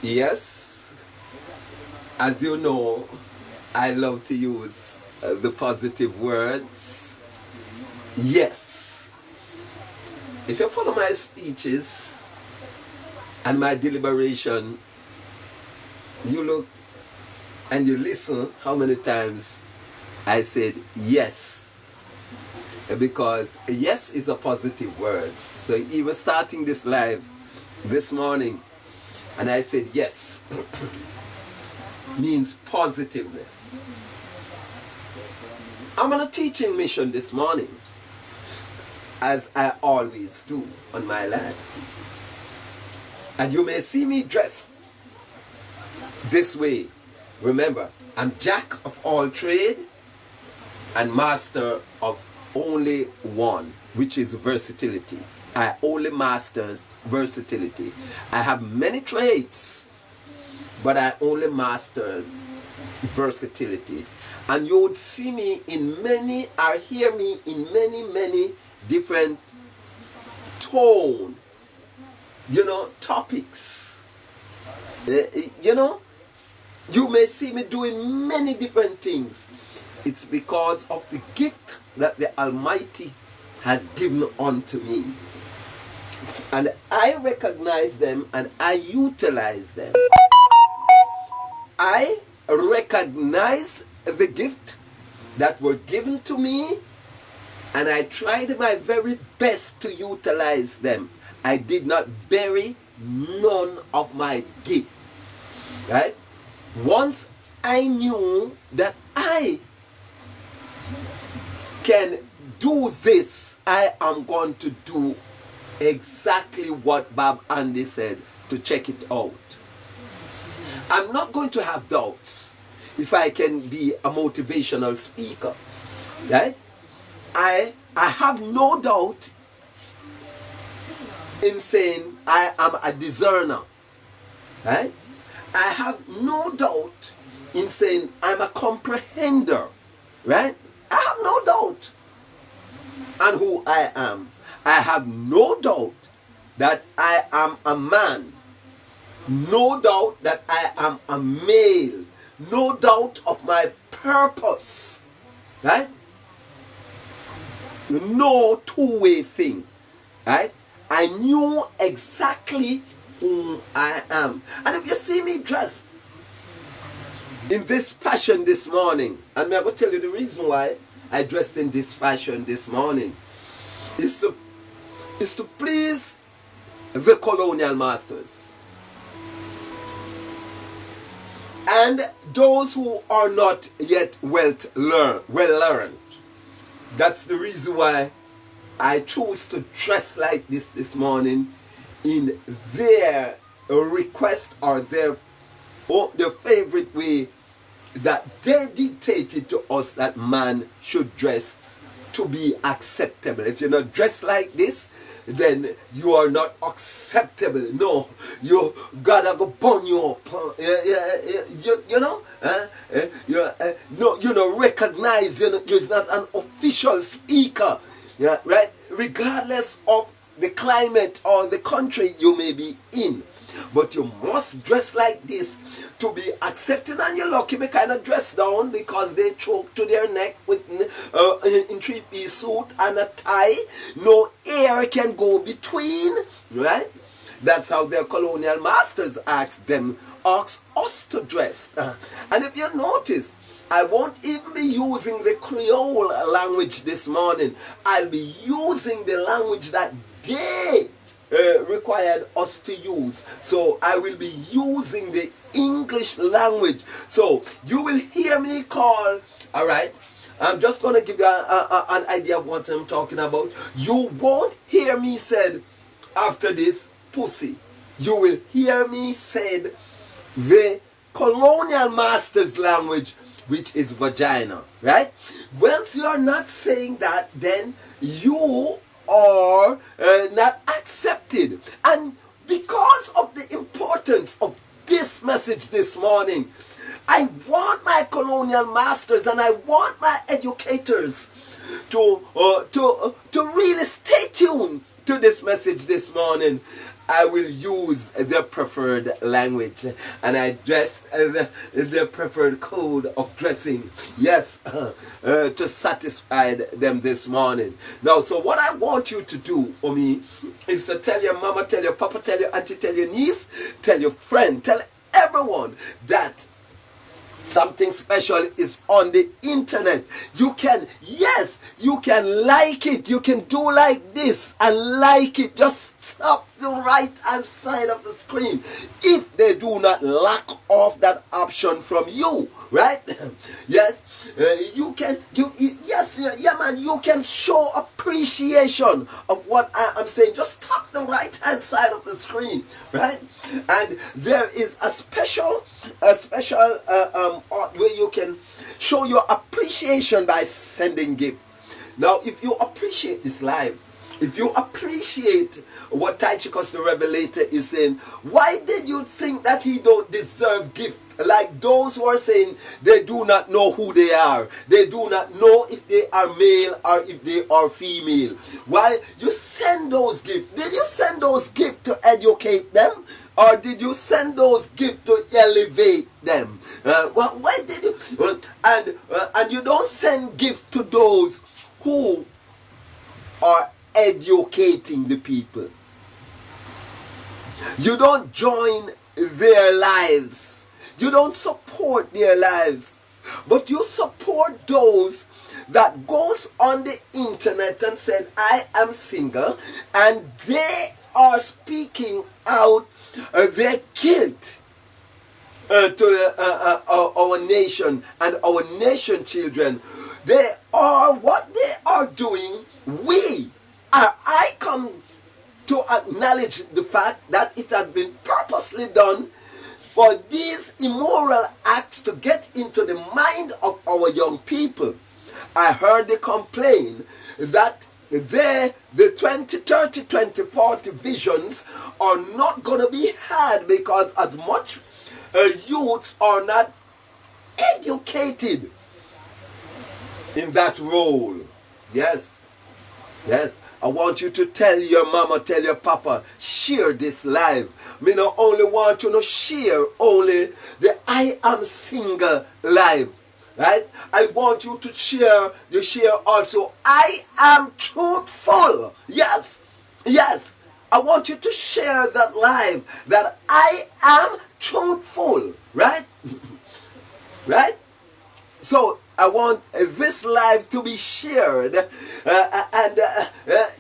Yes, as you know, I love to use the positive words. Yes. If you follow my speeches and my deliberation, you look and you listen how many times I said yes. Because yes is a positive word. So even starting this live this morning, and I said yes, means positiveness. I'm on a teaching mission this morning, as I always do on my life. And you may see me dressed this way. Remember, I'm jack of all trade and master of only one, which is versatility. I only masters versatility. I have many traits, but I only master versatility. And you would see me in many, or hear me in many different tone, topics. You may see me doing many different things. It's because of the gift that the Almighty has given unto me. And I recognize them and I utilize them. I recognize the gift that were given to me, and I tried my very best to utilize them. I did not bury none of my gift. Right? Once I knew that I can do this, I am going to do exactly what Bob Andy said, to check it out. I'm not going to have doubts if I can be a motivational speaker. Right? I have no doubt in saying I am a discerner. Right? I have no doubt in saying I'm a comprehender. Right? I have no doubt on who I am. I have no doubt that I am a man. No doubt that I am a male. No doubt of my purpose. Right? No two-way thing. Right? I knew exactly who I am. And if you see me dressed in this fashion this morning, and I'm going to tell you the reason why I dressed in this fashion this morning, is to please the colonial masters and those who are not yet well learned. That's the reason why I chose to dress like this morning, in their request or their favorite way that they dictated to us that man should dress to be acceptable. If you're not dressed like this, then you are not acceptable. No, you gotta go burn you up. No, you know, recognize. You're not an official speaker. Yeah, right. Regardless of the climate or the country you may be in. But you must dress like this to be accepted, and you're lucky me kind of dress down because they choke to their neck with in three-piece suit and a tie. No air can go between, right? That's how their colonial masters asked us to dress. And if you notice, I won't even be using the Creole language this morning. I'll be using the language that they required us to use. So I will be using the English language. So you will hear me call, all right? I'm just going to give you an idea of what I'm talking about. You won't hear me said after this, pussy. You will hear me said the colonial master's language, which is vagina, right? Once you're not saying that, then you are not accepted. And because of the importance of this message this morning, I want my colonial masters and I want my educators to really stay tuned to this message this morning, I will use the preferred language, and I dressed the preferred code of dressing, yes, to satisfy them this morning. Now, so what I want you to do for me is to tell your mama, tell your papa, tell your auntie, tell your niece, tell your friend, tell everyone that something special is on the internet. You can, yes, you can like it. You can do like this and like it. Just tap the right hand side of the screen if they do not lock off that option from you, right? Yes. You can, yes, yeah, man, you can show appreciation of what I am saying. Just tap the right hand side of the screen, right? And there is a special where you can show your appreciation by sending gift. Now, if you appreciate this live, if you appreciate what Tychicus the Revelator is saying, why did you think that he don't deserve gift? Like those who are saying they do not know who they are. They do not know if they are male or if they are female. Why you send those gifts? Did you send those gifts to educate them? Or did you send those gifts to elevate them? Why did you? And you don't send gifts to those who are educating the people. You don't join their lives. You don't support their lives. But you support those that goes on the internet and said, I am single, and they are speaking out their guilt to our nation and our nation children. They are what they are doing. I come to acknowledge the fact that it has been purposely done for these immoral acts to get into the mind of our young people. I heard they complain that the 20, 30, 20, 40 visions are not going to be had because as much youths are not educated in that role. Yes. Yes, I want you to tell your mama, tell your papa, share this live. Me not only want you to share only the I am single live, right? I want you to share also I am truthful. Yes, yes. I want you to share that live, that I am truthful, right? Right? So I want this live to be shared,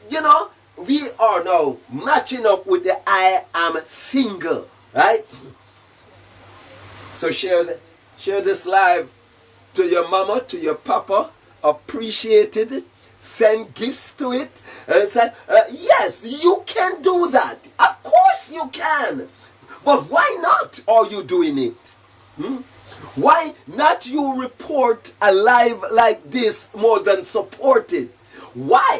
you know, we are now matching up with the I am single, right? So share this live to your mama, to your papa, appreciate it, send gifts to it, say, yes, you can do that. Of course you can. But why not are you doing it? Why not you report a live like this more than support it? Why?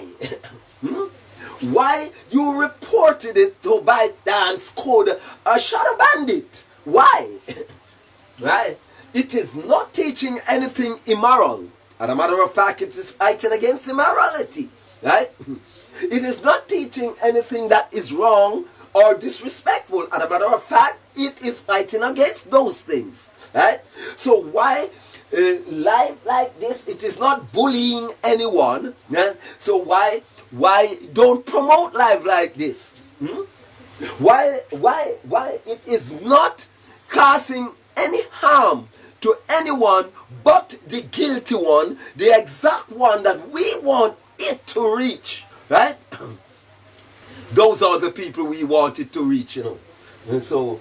Why you reported it to ByteDance code a Shadow Bandit? Why? Right? It is not teaching anything immoral. As a matter of fact, it is fighting against immorality. Right? It is not teaching anything that is wrong or disrespectful. As a matter of fact, it is fighting against those things. Right? So why live like this? It is not bullying anyone. Yeah? So why don't promote live like this? Why it is not causing any harm to anyone but the guilty one, the exact one that we want it to reach, right? Those are the people we want it to reach, you know. And so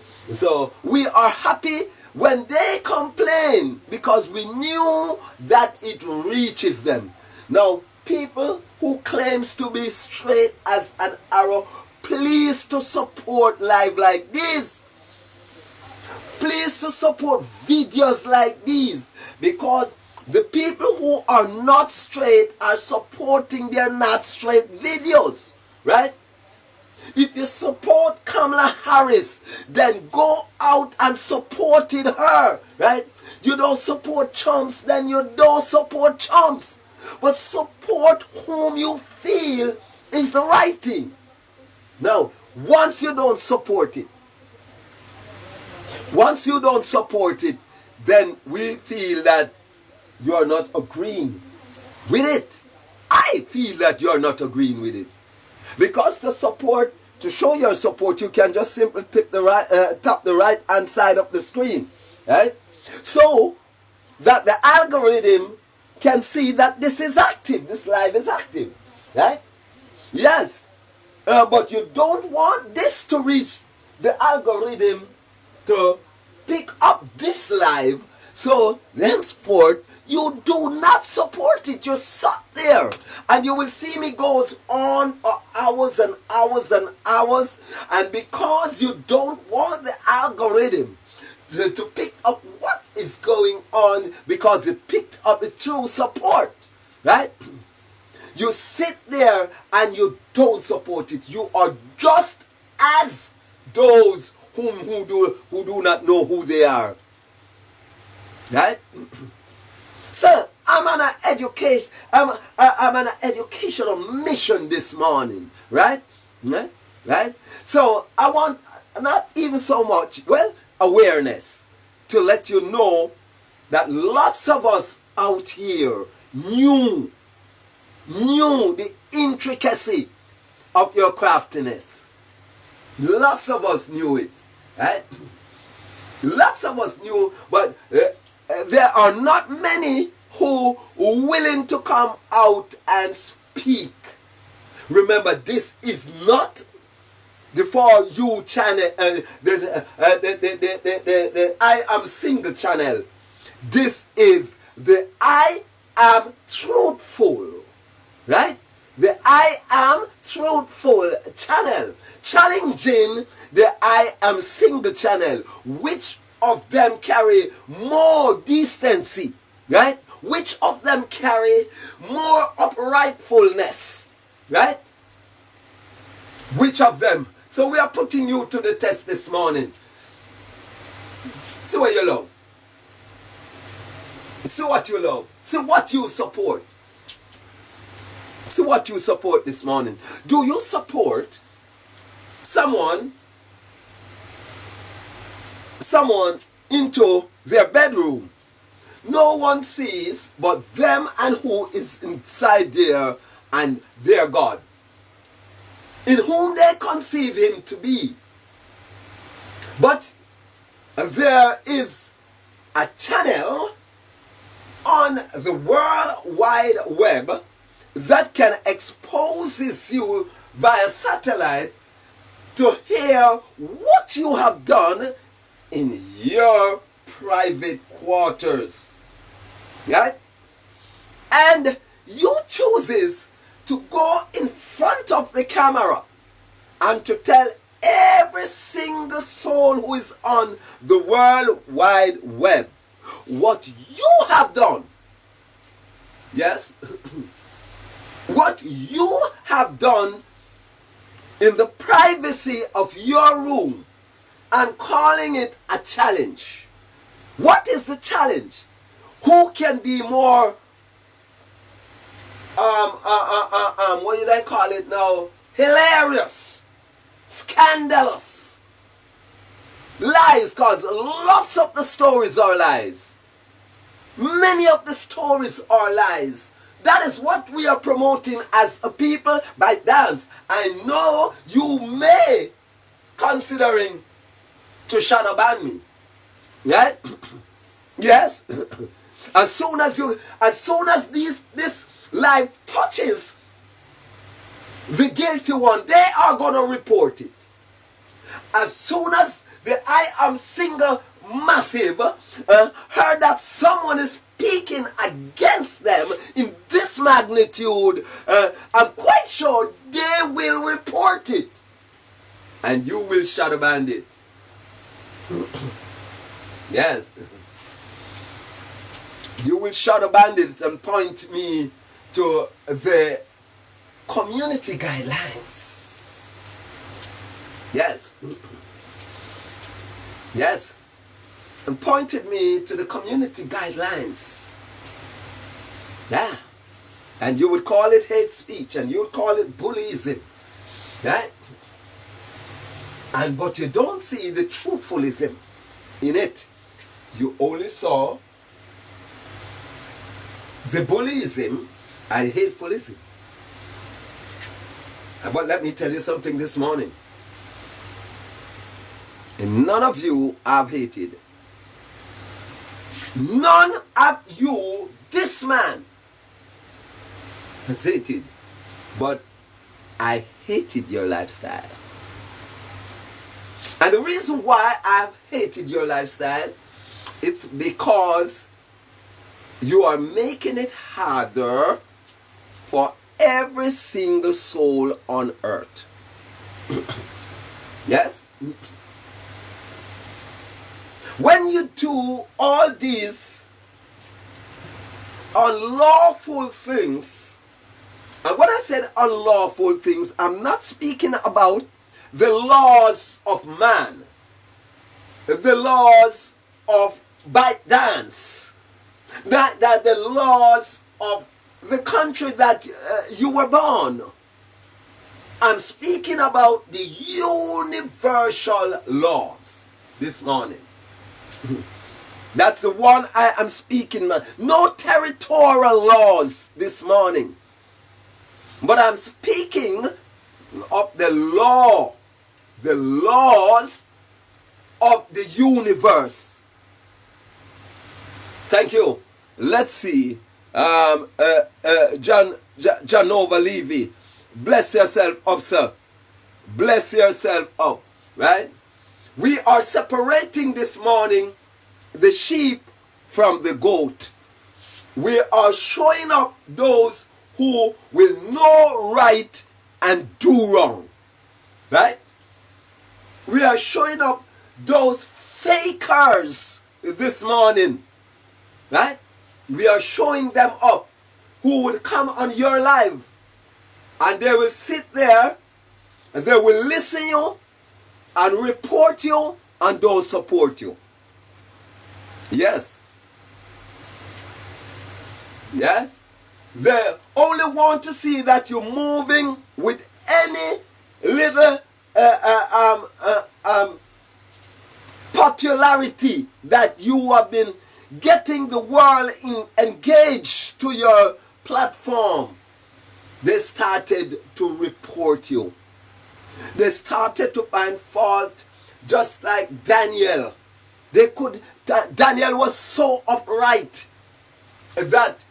we are happy when they complain because we knew that it reaches them. Now, people who claims to be straight as an arrow, please to support live like this. Please to support videos like these, because the people who are not straight are supporting their not straight videos, right? If you support Kamala Harris, then go out and supported her, right? You don't support chumps, then you don't support chumps. But support whom you feel is the right thing, Now, once you don't support it, then we feel that you're not agreeing with it. I feel that you're not agreeing with it. Because to show your support, you can just simply tap the right hand side of the screen. Right? So that the algorithm can see that this is active, this live is active. Right? Yes. But you don't want this to reach the algorithm to pick up this live. So henceforth, you do not support it. You sat there and you will see me goes on for hours and hours and hours. And because you don't want the algorithm to pick up what is going on, because it picked up it through support, right? You sit there and you don't support it. You are just as those who do not know who they are. Right? So I'm on an education. I'm on an educational mission this morning. Right? Right? So I want not even so much, awareness to let you know that lots of us out here knew the intricacy of your craftiness. Lots of us knew it. Right? Lots of us knew, but there are not many who are willing to come out and speak. Remember, this is not the For You channel, the I Am Single channel. This is the I Am Truthful, right? The I Am Truthful channel, challenging the I Am Single channel. Which of them carry more decency, right? Which of them carry more uprightfulness, right? Which of them? So we are putting you to the test this morning. See what you love. See what you love. See what you support. See what you support this morning. Do you support someone into their bedroom? No one sees but them and who is inside there and their God, in whom they conceive him to be. But there is a channel on the World Wide Web that can expose you via satellite to hear what you have done in your private quarters. Right? And you chooses to go in front of the camera and to tell every single soul who is on the World Wide Web what you have done. Yes? What you have done in the privacy of your room, and calling it a challenge. What is the challenge? Who can be more what do they call it now? Hilarious, scandalous, lies, because lots of the stories are lies. Many of the stories are lies. That is what we are promoting as a people by dance. I know you may considering to shadow ban me. Right? Yes. As soon as this life touches the guilty one, they are gonna report it. As soon as the I Am Single Massive heard that someone is speaking against them in this magnitude, I'm quite sure they will report it, and you will shadow ban it. Yes. You will shadow ban it and point me to the community guidelines. Yes. Yes. And pointed me to the community guidelines. Yeah. And you would call it hate speech, and you would call it bullyism. Right? but you don't see the truthfulism in it. You only saw the bullyism and hatefulism. But let me tell you something this morning. And none of you have hated. None of you, this man, has hated. But I hated your lifestyle. And the reason why I've hated your lifestyle, it's because you are making it harder for every single soul on earth. Yes? When you do all these unlawful things, and when I said unlawful things, I'm not speaking about the laws of man, the laws of bite dance, that the laws of the country that you were born. I'm speaking about the universal laws this morning. That's the one I am speaking, man. No territorial laws this morning. But I'm speaking of the laws of the universe. Thank you. Let's see. Janova Levy. Bless yourself up, sir. Bless yourself up. Right? We are separating this morning the sheep from the goat. We are showing up those who will know right and do wrong. Right? We are showing up those fakers this morning. Right? We are showing them up who will come on your live and they will sit there and they will listen to you and report you and don't support you. Yes. Yes. They only want to see that you're moving with any little popularity that you have been getting the world engaged to your platform. They started to report you. They started to find fault, just like Daniel. Daniel was so upright that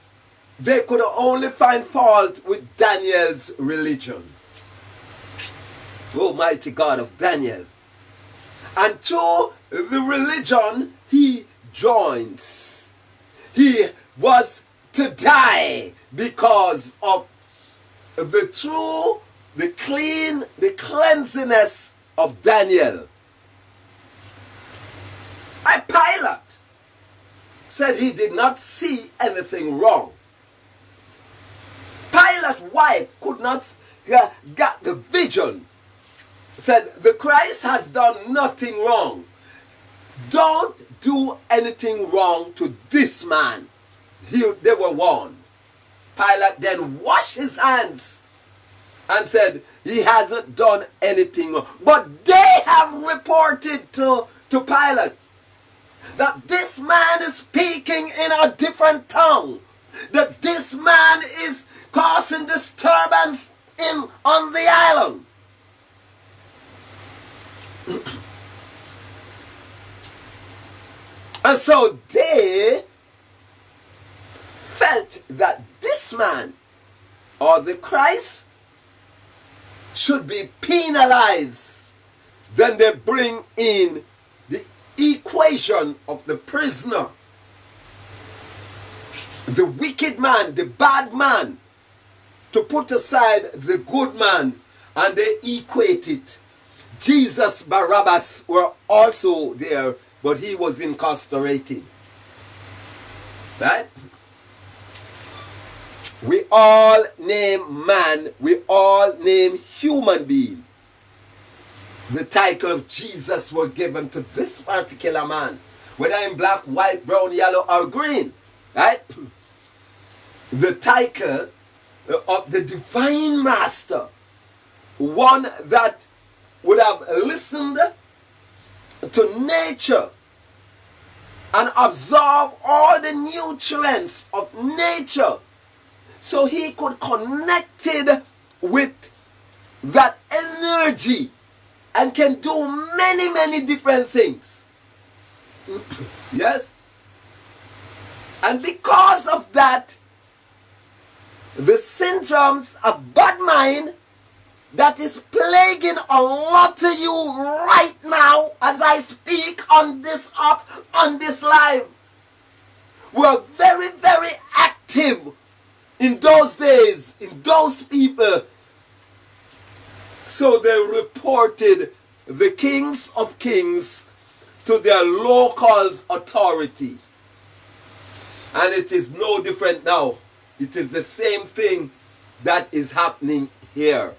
they could only find fault with Daniel's religion. Almighty God of Daniel. And to the religion he joins. He was to die because of the cleanliness of Daniel. Pilate said he did not see anything wrong. Pilate's wife could not get the vision. Said the Christ has done nothing wrong. Don't do anything wrong to this man. They were warned. Pilate then washed his hands and said he hasn't done anything wrong. But they have reported to Pilate that this man is speaking in a different tongue, that this man is causing disturbance on the island. And so they felt that this man or the Christ should be penalized. Then they bring in the equation of the prisoner, the wicked man, the bad man, to put aside the good man, and they equate it. Jesus Barabbas were also there, but he was incarcerated. Right? We all name man, we all name human being. The title of Jesus was given to this particular man, whether in black, white, brown, yellow, or green. Right? The title of the divine master, one that would have listened to nature and absorb all the nutrients of nature, so he could connected with that energy and can do many, many different things. Yes? And because of that, the syndromes of bad mind that is plaguing a lot of you right now as I speak on this up, on this live, were very, very active in those days, in those people. So they reported the kings of kings to their local authority. And it is no different now. It is the same thing that is happening here.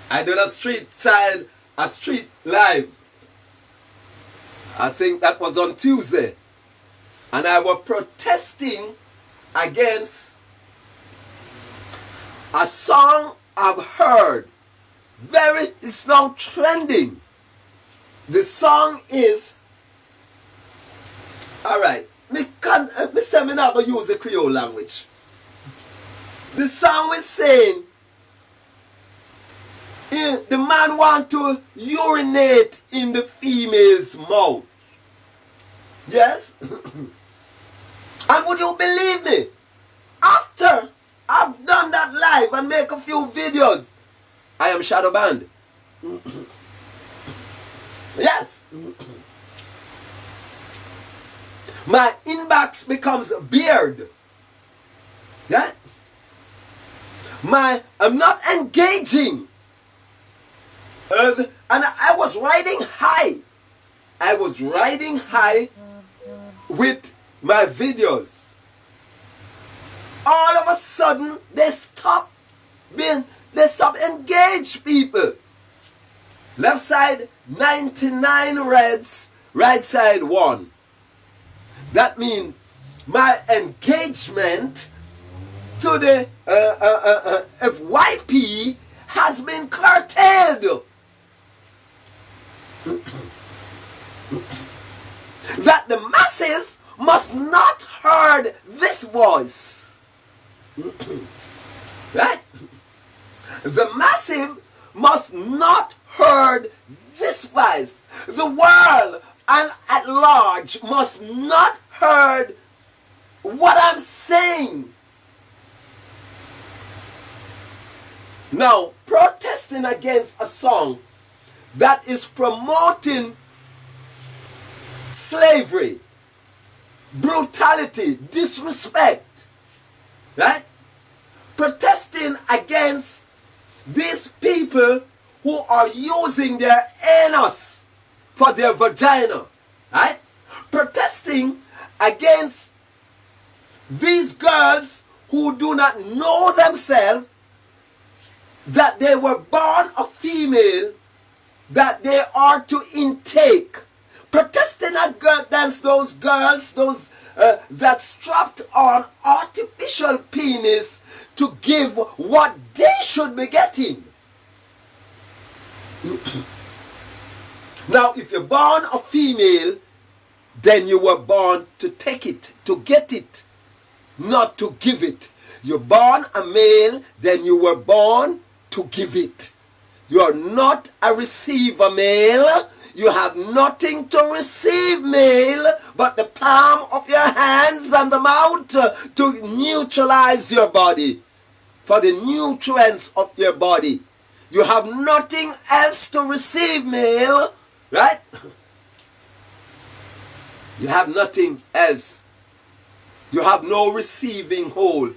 I did a street live. I think that was on Tuesday. And I was protesting against a song I've heard. It's now trending. The song is, alright, me say me not gonna use the Creole language. The song is saying, the man want to urinate in the female's mouth. Yes? And would you believe me? After I've done that live and make a few videos, I am shadow banned. Yes. My inbox becomes beard. Yeah? I'm not engaging. And I was riding high. I was riding high with my videos. All of a sudden, they stop engage people. Left side 99 reds, right side 1. That means my engagement to the FYP has been curtailed. That the masses must not heard this voice. Right? The massive must not heard this voice. The world and at large must not heard what I'm saying. Now, protesting against a song that is promoting slavery, brutality, disrespect, right? Protesting against these people who are using their anus for their vagina, right? Protesting against these girls who do not know themselves, that they were born a female, that they are to intake. Protesting against those girls, that strapped on artificial penis to give what they should be getting. Now, if you're born a female, then you were born to take it, to get it, not to give it. You're born a male, then you were born to give it. You're not a receiver male. You have nothing to receive, male, but the palm of your hands and the mouth to neutralize your body, for the nutrients of your body. You have nothing else to receive, male, right? You have nothing else. You have no receiving hole.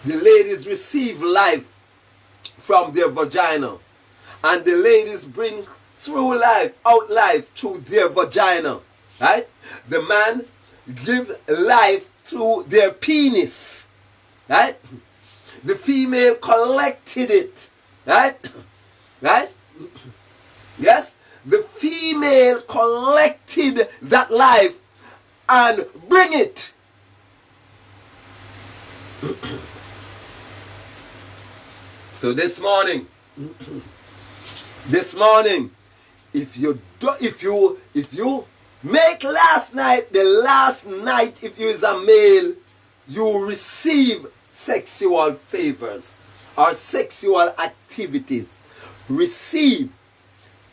The ladies receive life from their vagina, and the ladies bring through life, out life through their vagina, right? The man gives life through their penis, right? The female collected it, right? Right? Yes? The female collected that life and bring it. So this morning, if you make last night the last night, if you is a male, you receive sexual favors or sexual activities. Receive.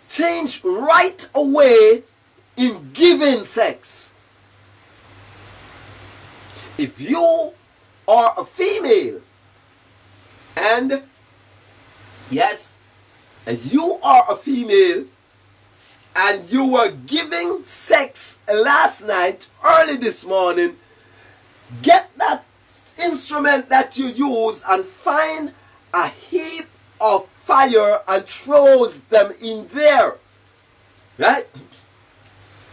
Change right away in giving sex. If you are a female and yes, and you are a female and you were giving sex last night, early this morning, get that instrument that you use and find a heap of fire and throws them in there. Right?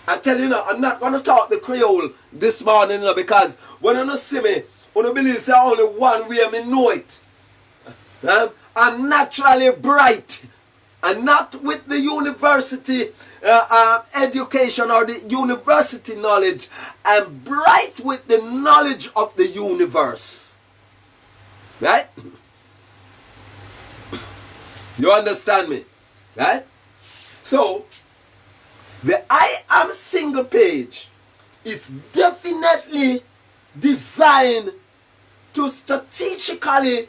I tell you now, I'm not going to talk the Creole this morning, you know, because when you see me, you don't believe say only one way me know it. I'm naturally bright. And not with the university education or the university knowledge. I'm bright with the knowledge of the universe. Right? You understand me? Right? So, the I Am Single page is definitely designed to strategically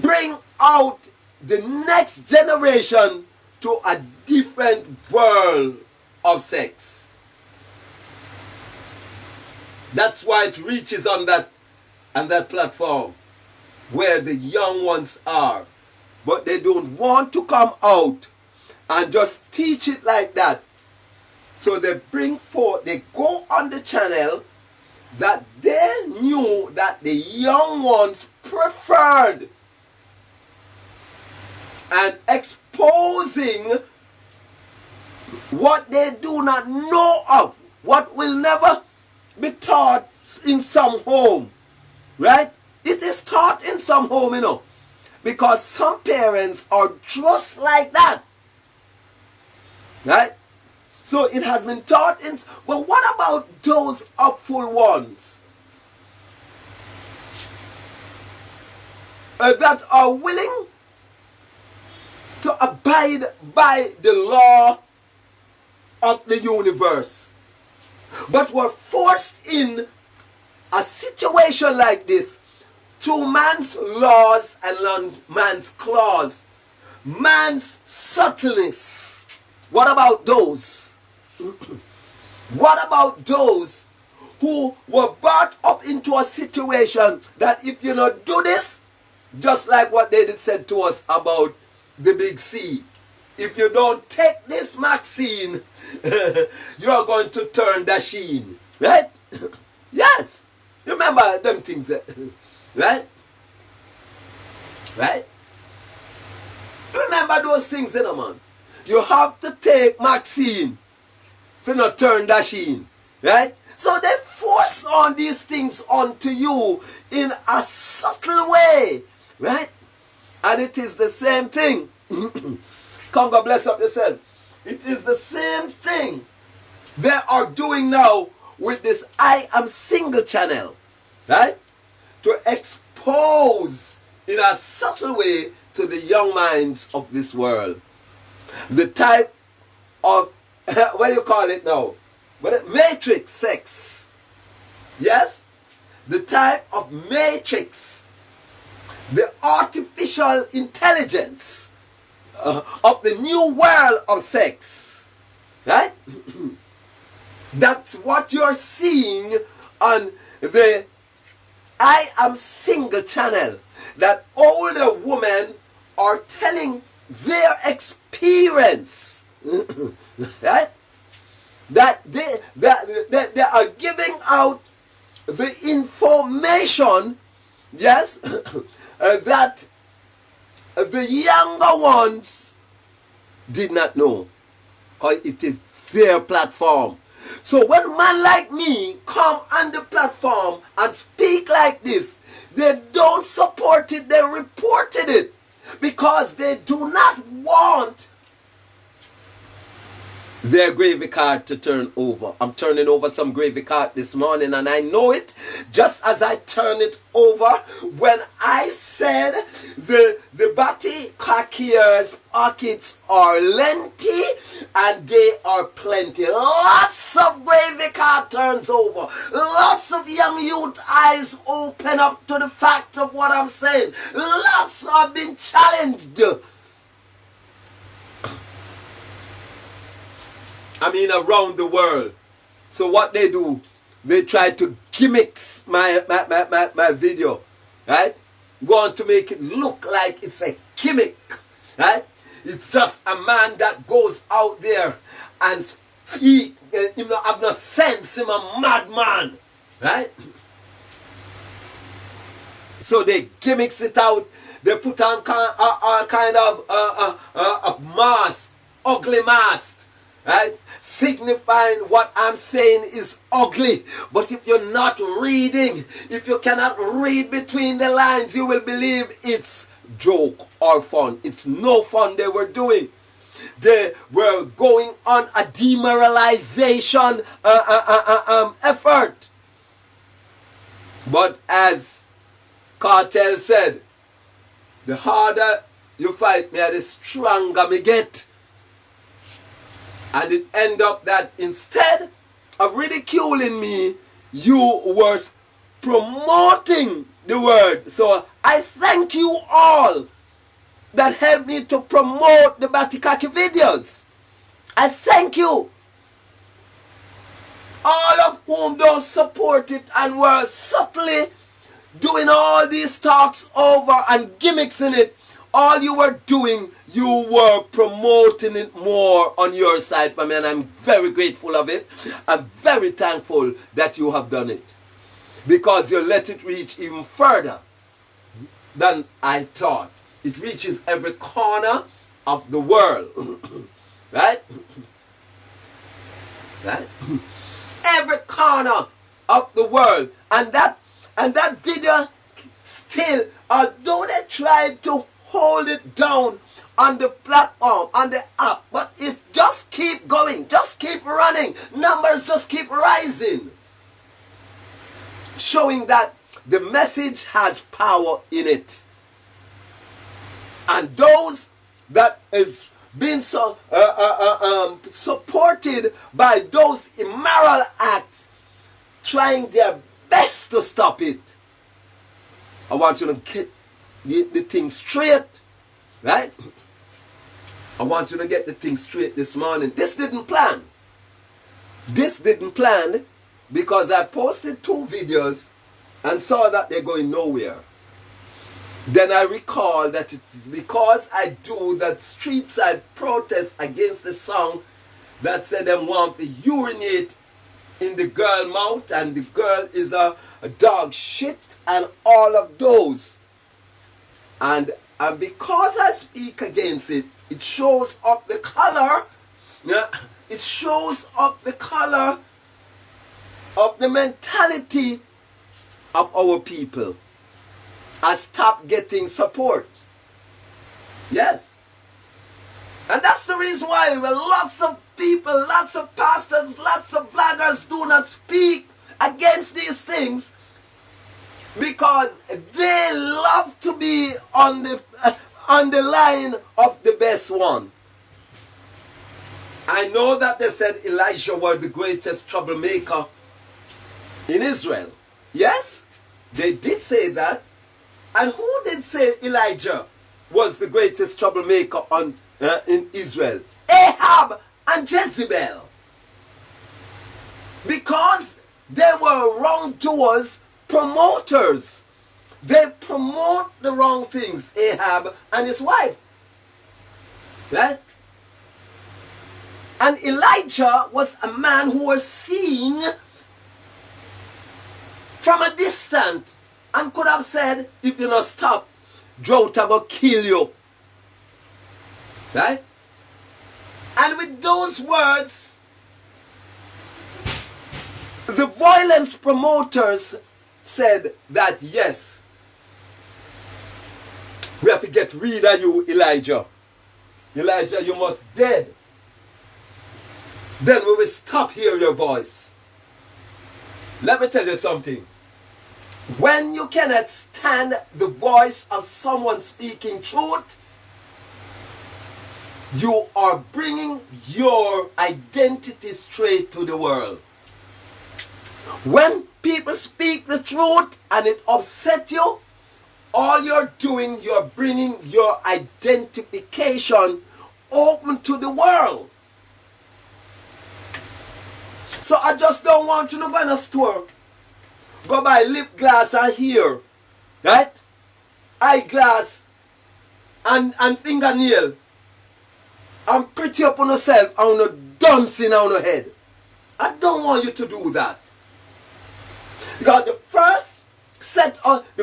bring out the next generation to a different world of sex. That's why it reaches on that platform where the young ones are. But they don't want to come out and just teach it like that. So they bring forth, they go on the channel that they knew that the young ones preferred, and exposing what they do not know of, what will never be taught in some home. Right? It is taught in some home, you know, because some parents are just like that. Right? So it has been taught in, but what about those upful ones that are willing to abide by the law of the universe, but were forced in a situation like this through man's laws and man's clause, man's subtleness? What about those? What about those who were brought up into a situation that if you not do this, just like what they did said to us about the big C, if you don't take this vaccine, you are going to turn Dasheen. Right? Yes. You remember them things, right? Right? Remember those things, you know, man. You have to take vaccine if you not turn Dasheen. Right? So they force on these things onto you in a subtle way. Right? And it is the same thing. Congo, bless up yourself. It is the same thing they are doing now with this I Am Single channel. Right? To expose in a subtle way to the young minds of this world the type of, what do you call it now? Matrix sex. Yes? The type of matrix, the artificial intelligence of the new world of sex. Right? That's what you're seeing on the I Am Single channel. That older women are telling their experience. Right? That they are giving out the information, yes, that the younger ones did not know, because it is their platform. So when man like me come on the platform and speak like this, they don't support it, they reported it, because they do not want their gravy cart to turn over. I'm turning over some gravy cart this morning, and I know it just as I turn it over when I said the Batty Kakier's pockets are lengthy and they are plenty. Lots of gravy cart turns over. Lots of young youth eyes open up to the fact of what I'm saying. Lots have been challenged. Around the world. So what they do, they try to gimmicks my video, right? Want to make it look like it's a gimmick, right? It's just a man that goes out there and speak, have no sense, him a madman, right? So they gimmicks it out. They put on all kind of mask, ugly mask, right? Signifying what I'm saying is ugly. But if you're not reading, if you cannot read between the lines, you will believe it's joke or fun. It's no fun they were doing. They were going on a demoralization effort. But as Cartel said, the harder you fight me, the stronger me get. And it ended up that instead of ridiculing me, you were promoting the word. So I thank you all that helped me to promote the Batikaki videos. I thank you. All of whom don't support it and were subtly doing all these talks over and gimmicks in it. All you were doing, you were promoting it more on your side for me, and I'm very grateful of it. I'm very thankful that you have done it, because you let it reach even further than I thought. It reaches every corner of the world. Right? Right? Every corner of the world. And that video still, although they tried to hold it down on the platform, on the app, but it just keep going, just keep running. Numbers just keep rising. Showing that the message has power in it. And those that is being supported by those immoral acts, trying their best to stop it. I want you to get the thing straight, right? I want you to get the thing straight this morning. This didn't plan. This didn't plan because I posted 2 videos and saw that they're going nowhere. Then I recall that it's because I do that street side protest against the song that said them want to urinate in the girl mouth and the girl is a dog shit and all of those. And because I speak against it, it shows up the color. Yeah, it shows up the color of the mentality of our people. I stop getting support. Yes. And that's the reason why lots of people, lots of pastors, lots of vloggers do not speak against these things, because they love to be on the line of the best one. I know that they said Elijah was the greatest troublemaker in Israel. Yes, they did say that. And who did say Elijah was the greatest troublemaker in Israel? Ahab and Jezebel. Because they were wrongdoers, promoters. They promote the wrong things, Ahab and his wife. Right? And Elijah was a man who was seeing from a distance and could have said, if you not stop, drought I go kill you. Right? And with those words, the violence promoters said that yes, we have to get rid of you, Elijah. Elijah, you must dead. then we will stop hearing your voice. Let me tell you something. When you cannot stand the voice of someone speaking truth, you are bringing your identity straight to the world. When people speak the truth and it upsets you, all you're doing, you're bringing your identification open to the world. So I just don't want you to go in a store, go buy lip gloss and hair, right? Eyeglass and fingernail, and pretty up on yourself and no dancing on your head. I don't want you to do that. Because the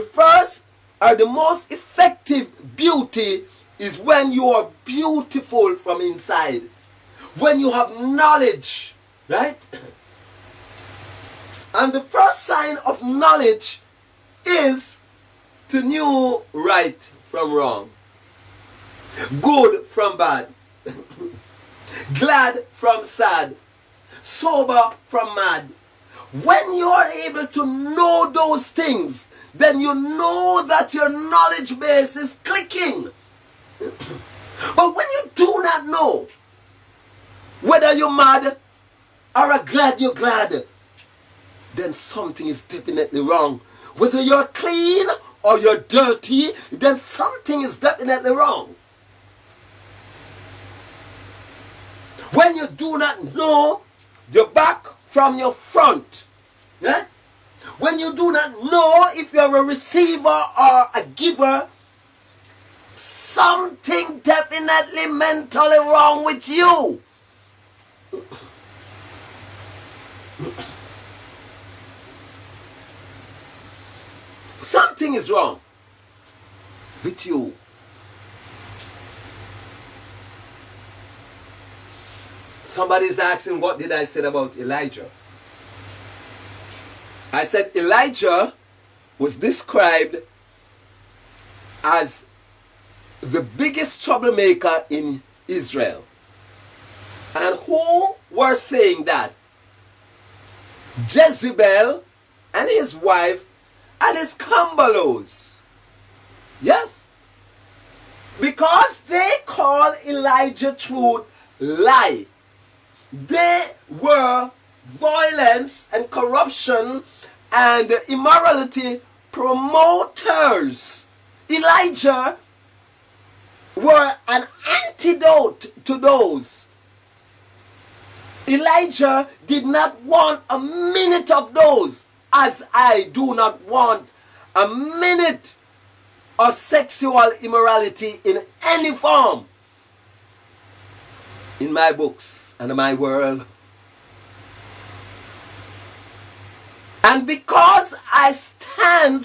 first or the most effective beauty is when you are beautiful from inside. When you have knowledge, right? And the first sign of knowledge is to know right from wrong, good from bad, glad from sad, sober from mad. When you are able to know those things, then you know that your knowledge base is clicking. But when you do not know whether you're mad or are glad you're glad, then something is definitely wrong. Whether you're clean or you're dirty, then something is definitely wrong. When you do not know your back from your front, yeah? When you do not know if you're a receiver or a giver, something definitely mentally wrong with you. Something is wrong with you. Somebody's asking, what did I say about Elijah? I said Elijah was described as the biggest troublemaker in Israel. And who were saying that? Jezebel and his wife and his Cambalos. Yes. Because they call Elijah truth lie. They were violence and corruption and immorality promoters. Elijah were an antidote to those. Elijah did not want a minute of those, as I do not want a minute of sexual immorality in any form in my books and in my world. And because I stand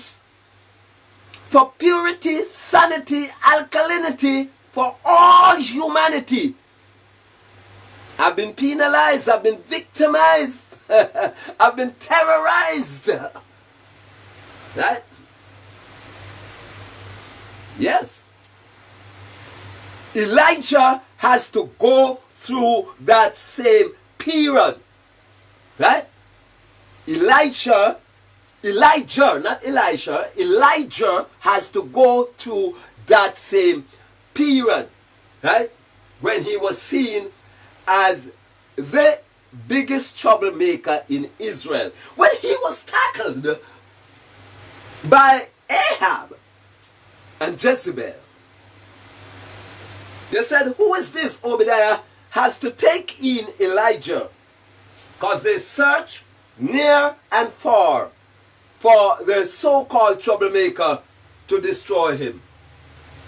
for purity, sanity, alkalinity for all humanity, I've been penalized, I've been victimized, I've been terrorized. Right? Yes. Elijah has to go through that same period. Right? Elijah has to go through that same period, right? When he was seen as the biggest troublemaker in Israel. When he was tackled by Ahab and Jezebel, they said, who is this? Obadiah has to take in Elijah, because they search near and far for the so-called troublemaker to destroy him.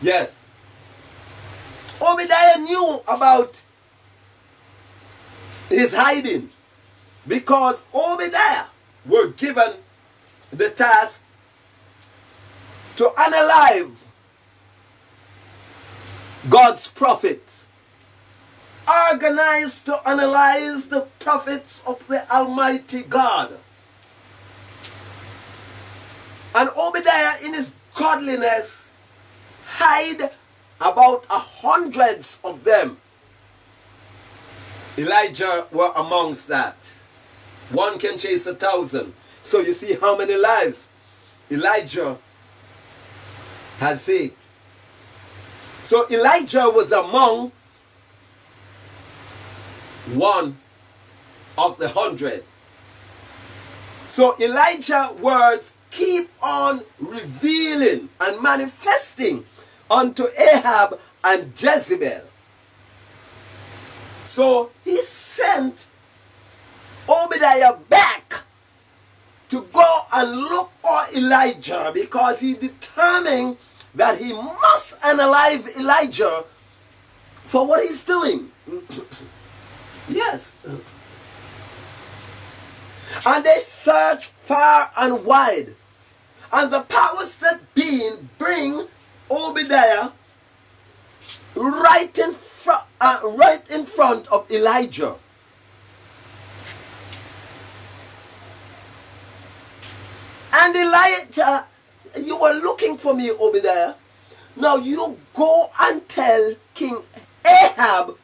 Yes. Obadiah knew about his hiding, because Obadiah were given the task to unalive God's prophets, organized to analyze the prophets of the Almighty God. And Obadiah, in his godliness, hid about hundreds of them. Elijah were amongst that. One can chase 1,000. So you see how many lives Elijah has saved. So Elijah was among one of the 100. So Elijah's words keep on revealing and manifesting unto Ahab and Jezebel. So he sent Obadiah back to go and look for Elijah, because he determined that he must unalive Elijah for what he's doing. Yes. And they searched far and wide, and the powers that be bring Obadiah right in front of Elijah. And Elijah, you were looking for me, Obadiah. Now you go and tell King Ahab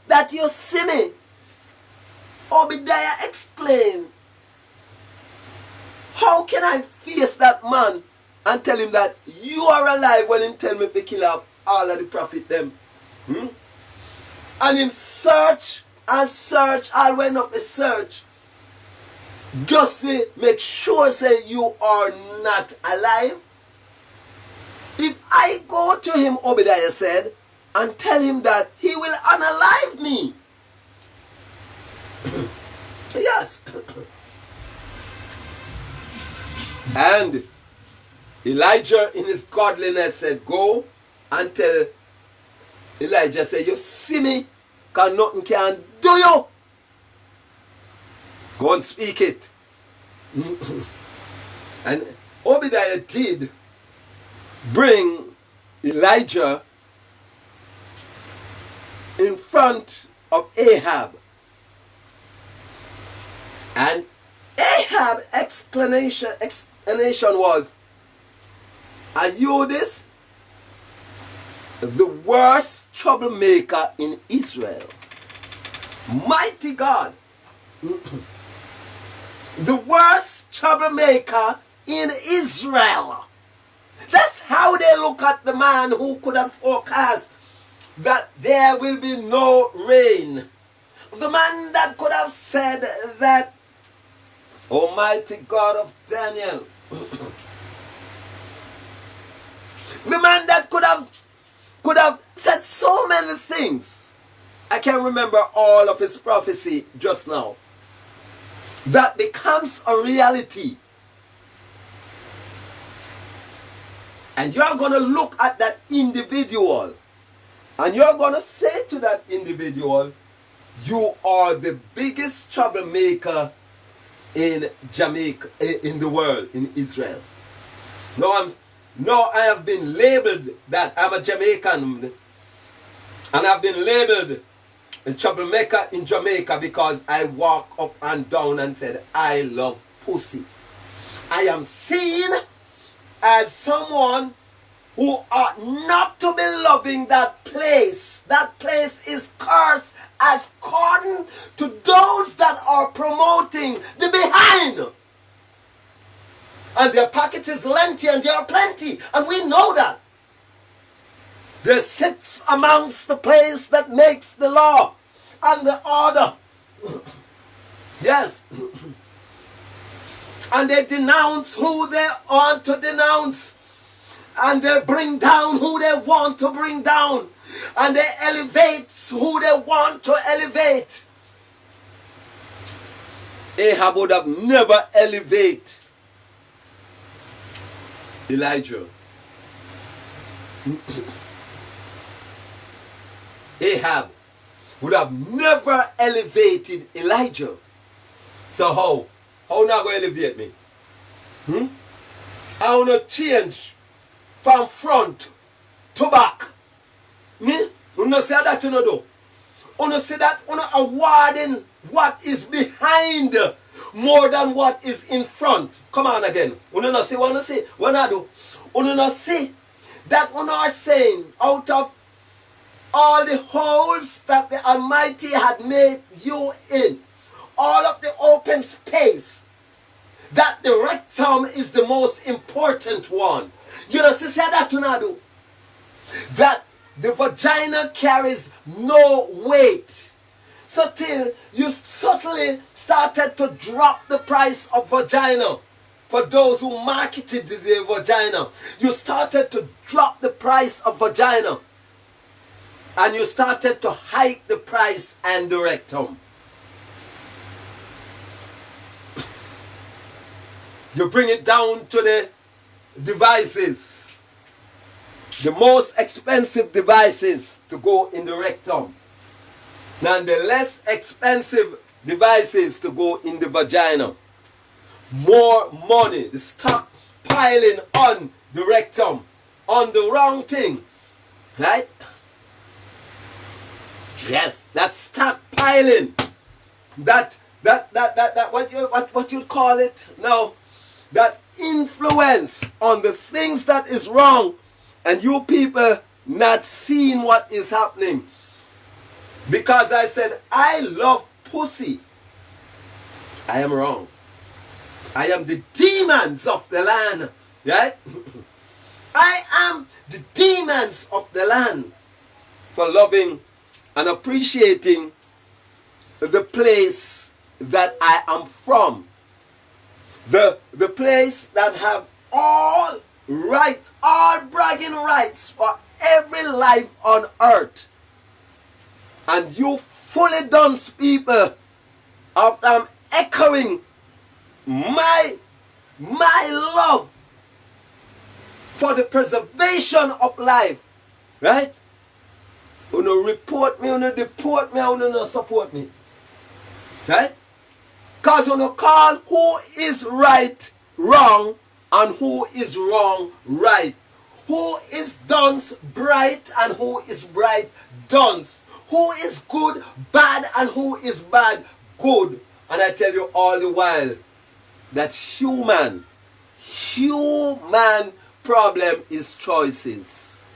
that you see me. Obadiah exclaimed, how can I face that man and tell him that you are alive when him tell me to kill off all of the prophet them? And him search and search, all went up a search, just say, make sure say you are not alive. If I go to him, Obadiah said, and tell him that he will unalive me. Yes. And Elijah in his godliness said, go and tell Elijah, say, you see me, because nothing can do you. Go and speak it. And Obadiah did bring Elijah in front of Ahab. And Ahab's explanation was, are you this? The worst troublemaker in Israel. Mighty God. The worst troublemaker in Israel. That's how they look at the man who could have forecast that there will be no rain. The man that could have said that, Almighty God of Daniel. The man that could have said so many things. I can't remember all of his prophecy just now. That becomes a reality. And you're going to look at that individual, and you're going to say to that individual, you are the biggest troublemaker in Jamaica, in the world, in Israel. No, I have been labeled that I'm a Jamaican, and I've been labeled a troublemaker in Jamaica because I walk up and down and said, I love pussy. I am seen as someone who ought not to be loving that place. That place is cursed as according to those that are promoting the behind. And their pocket is lengthy and there are plenty. And we know that. There sits amongst the place that makes the law and the order. Yes. And they denounce who they want to denounce. And they bring down who they want to bring down. And they elevate who they want to elevate. Ahab would have never elevated Elijah. Ahab would have never elevated Elijah. So how? How not going to elevate me? I want to change from front to back. You know say that you know do. You know say that you know awarding what is behind more than what is in front. Come on again. You know see what you say? What I do? You know see that you are saying out of all the holes that the Almighty had made you in, all of the open space, that the rectum is the most important one. You know, sister, that you know do. That the vagina carries no weight. So till you subtly started to drop the price of vagina. For those who marketed the vagina, you started to drop the price of vagina. And you started to hike the price and the rectum. You bring it down to the devices. The most expensive devices to go in the rectum. And the less expensive devices to go in the vagina. More money, the stock piling on the rectum, on the wrong thing, right? Yes, that stock piling, that what you call it now, that influence on the things that is wrong, and you people not seeing what is happening. Because I said I love pussy, I am wrong. I am the demons of the land, right? I am the demons of the land for loving and appreciating the place that I am from. The place that have all right, all bragging rights for every life on earth. And you fully dunce people of echoing my love for the preservation of life, right? You know, report me, you know, deport me, you know, support me, right? Because you know, call who is right wrong and who is wrong right, who is dunce bright and who is bright dunce, who is good bad and who is bad good. And I tell you all the while that human problem is choices.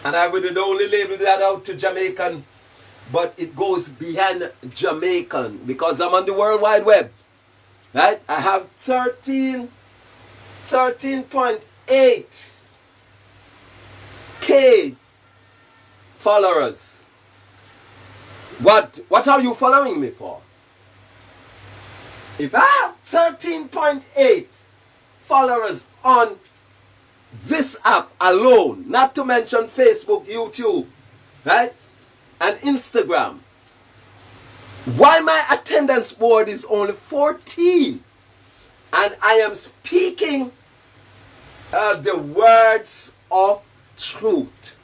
And I would only label that out to Jamaican, but it goes beyond Jamaican because I'm on the World Wide Web, right? I have 13.8 K followers. What are you following me for? If I have 13.8 followers on this app alone, not to mention Facebook, YouTube, right, and Instagram, why my attendance board is only 14 and I am speaking the words of truth?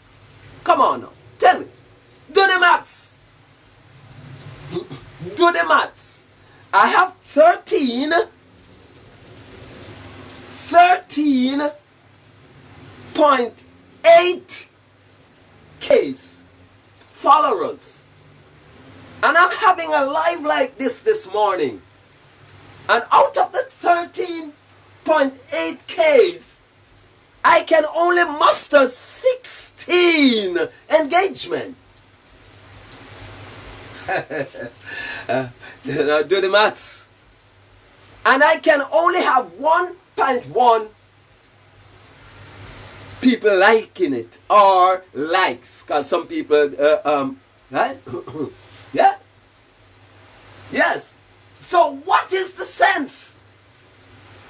Come on now, tell me. Do the maths. Do the maths. I have 13.8 Ks followers. And I'm having a live like this morning. And out of the 13.8 Ks, I can only muster 16 engagement. Do the maths. And I can only have 1.1 people liking it or likes, because some people right? Yeah. Yes. So what is the sense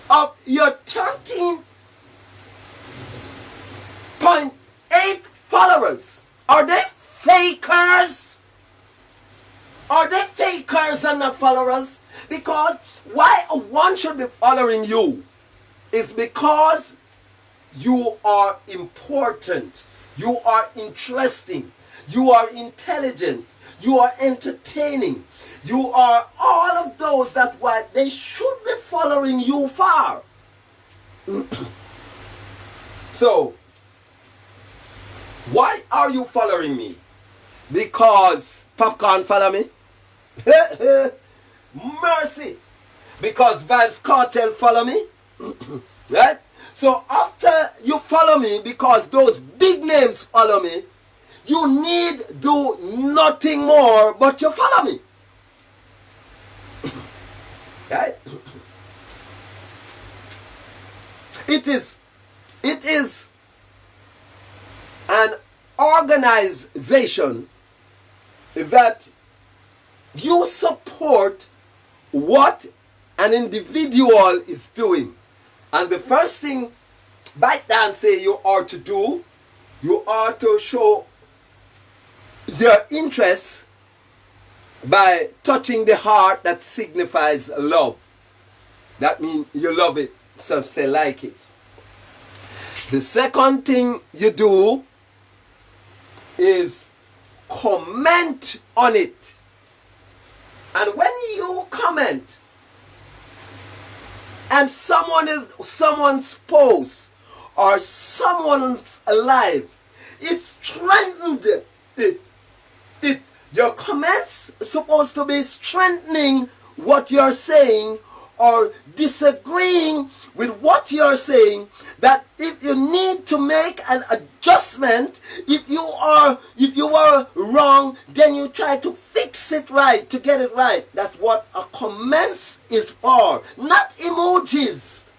of your 13.8 followers? Are they fakers? Are they fakers and not followers? Because why one should be following you is because you are important, you are interesting, you are intelligent, you are entertaining, you are all of those that what they should be following you for. So, why are you following me? Because Popcorn follow me? Mercy. Because Vybz Kartel follow me? Right? So after you follow me, because those big names follow me, you need do nothing more but you follow me. Right? It is an organization that you support what an individual is doing. And the first thing ByteDance say you ought to do, you ought to show your interest by touching the heart that signifies love. That means you love it, some say like it. The second thing you do is comment on it. And when you comment and someone's post or someone's life, it strengthened it. Your comments supposed to be strengthening what you're saying or disagreeing with what you're saying, that if you need to make an adjustment, if you were wrong, then you try to fix it right, to get it right. That's what a comment is for, not emojis.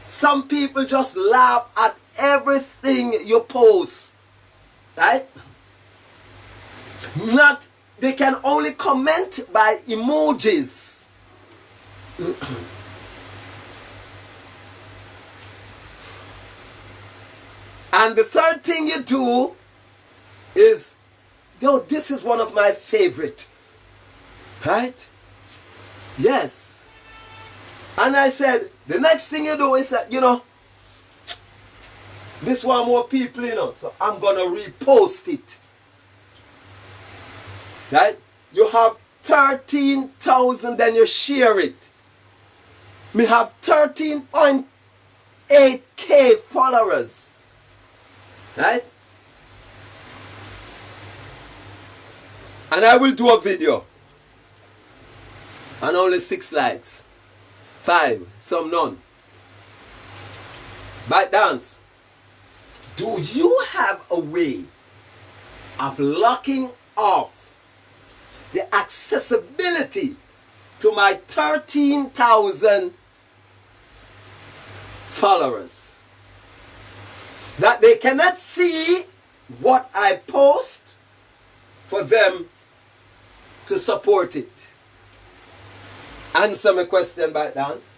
Some people just laugh at everything you post, right? They can only comment by emojis. And the third thing you do is, this is one of my favorite, right? Yes. And I said, the next thing you do is that, this one more people, so I'm going to repost it. Right? You have 13,000, then you share it. We have 13.8k followers. Right? And I will do a video. And only 6 likes. 5, some none. ByteDance, do you have a way of locking off the accessibility to my 13,000 followers, that they cannot see what I post for them to support it? Answer my question, ByteDance.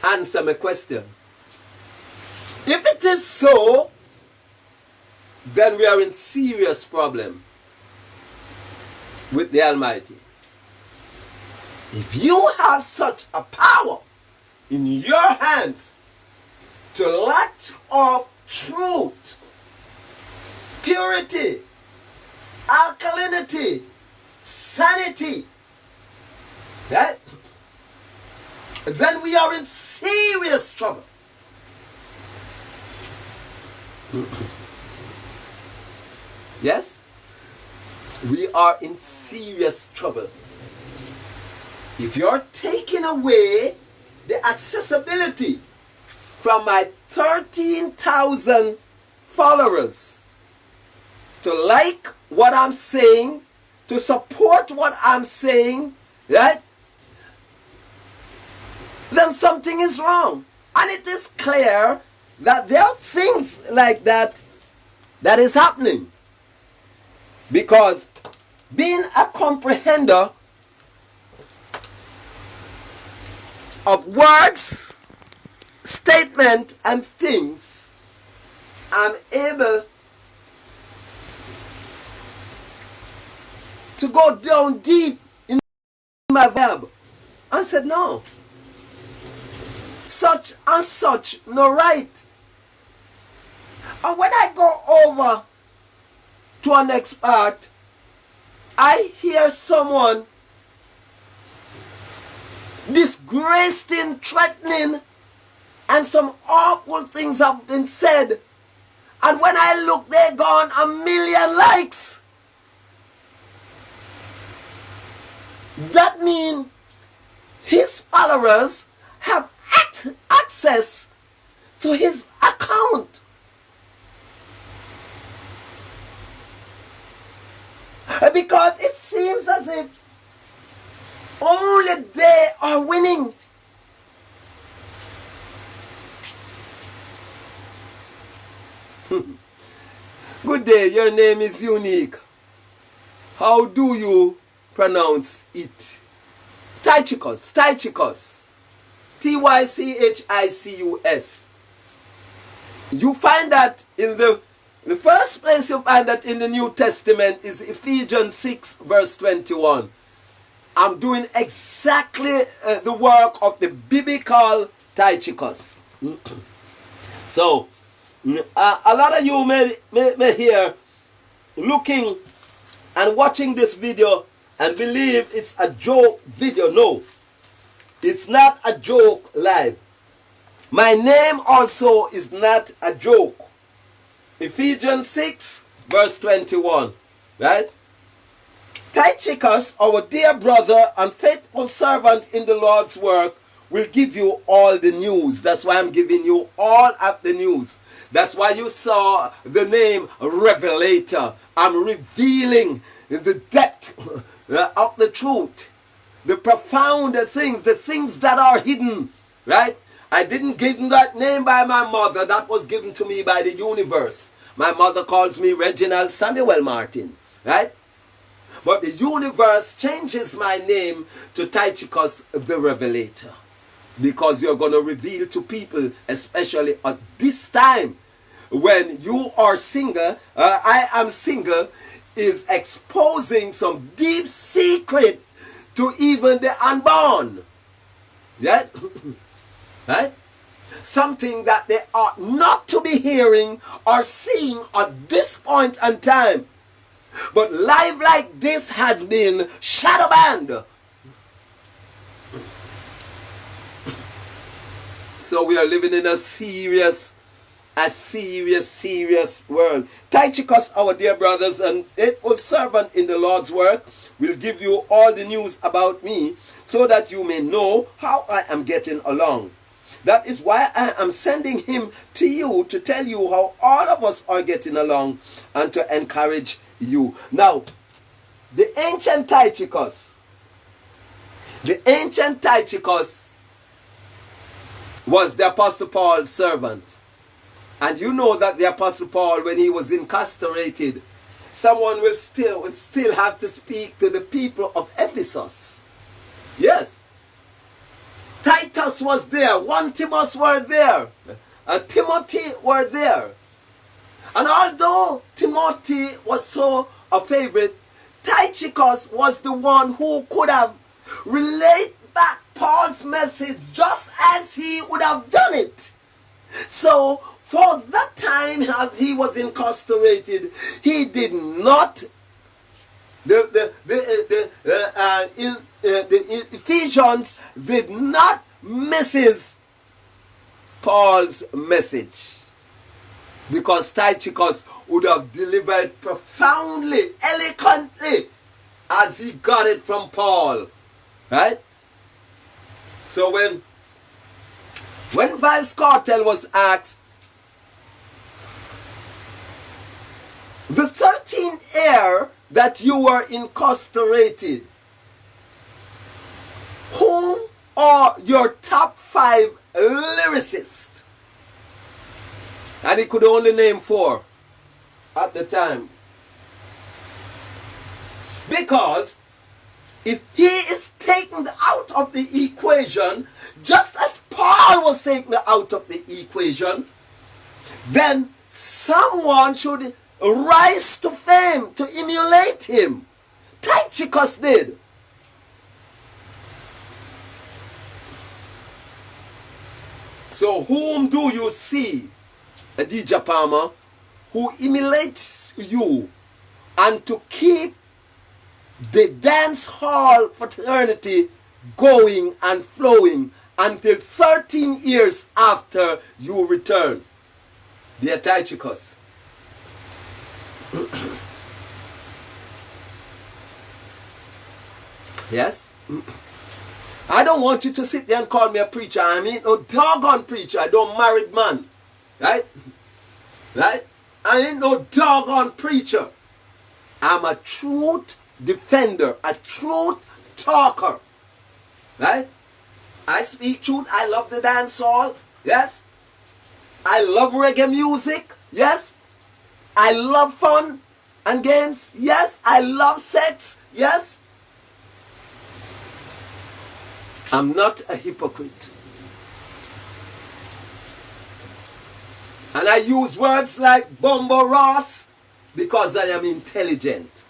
Answer my question. If it is so, then we are in serious problem with the Almighty. If you have such a power in your hands to let off truth, purity, alkalinity, sanity, right? Then we are in serious trouble. Yes, we are in serious trouble. If you're taking away the accessibility from my 13,000 followers to like what I'm saying, to support what I'm saying, right? Then something is wrong. And it is clear that there are things like that that is happening. Because being a comprehender of words, statement, and things, I'm able to go down deep in my verb and said, no, such and such, no right. And when I go over to an next part, I hear someone disgracing, threatening, and some awful things have been said. And when I look, they're gone 1 million likes. That means his followers have access to his account. Because it seems as if only they are winning. Good day, your name is unique. How do you pronounce it? Tychicus, Tychicus. Tychicus. You find that in the first place you find that in the New Testament is Ephesians 6 verse 21. I'm doing exactly the work of the biblical Tychicus. So, a lot of you may hear looking and watching this video and believe it's a joke video. No, it's not a joke live. My name also is not a joke. Ephesians 6 verse 21, right? Tychicus, our dear brother and faithful servant in the Lord's work, will give you all the news. That's why I'm giving you all of the news. That's why you saw the name Revelator. I'm revealing the depth of the truth, the profound things, the things that are hidden, right? I didn't give that name by my mother. That was given to me by the universe. My mother calls me Reginald Samuel Martin, right? But the universe changes my name to Tychicus the Revelator. Because you're going to reveal to people, especially at this time, when you are single, I am single, is exposing some deep secret to even the unborn. Yeah? Right? Something that they ought not to be hearing or seeing at this point in time. But life like this has been shadow banned. So we are living in a serious world. Tychicus, our dear brothers and faithful servant in the Lord's work, will give you all the news about me so that you may know how I am getting along. That is why I am sending him to you to tell you how all of us are getting along and to encourage you. Now, the ancient Tychicus was the Apostle Paul's servant. And you know that the Apostle Paul, when he was incarcerated, someone will still have to speak to the people of Ephesus. Yes. Titus was there. One Timothy were there. Timothy were there. And although Timothy was so a favorite, Tychicus was the one who could have relayed back Paul's message just as he would have done it. So, for that time as he was incarcerated, he did not, the Ephesians did not miss Paul's message. Because Tychicus would have delivered profoundly, eloquently, as he got it from Paul. Right? So when Vybz Kartel was asked, the 13th year that you were incarcerated, who are your top 5 lyricists? And he could only name 4 at the time. Because if he is taken out of the equation, just as Paul was taken out of the equation, then someone should rise to fame to emulate him. Tychicus did. So whom do you see, Adidja Palmer, who emulates you and to keep the dance hall fraternity going and flowing until 13 years after you return? Dear Tychicus. Yes? I don't want you to sit there and call me a preacher. I mean, no doggone preacher. I don't married man. Right? Right? I ain't no doggone preacher. I'm a truth defender, a truth talker. Right? I speak truth. I love the dance hall. Yes. I love reggae music. Yes. I love fun and games. Yes. I love sex. Yes. I'm not a hypocrite. And I use words like Bumbo Ross because I am intelligent.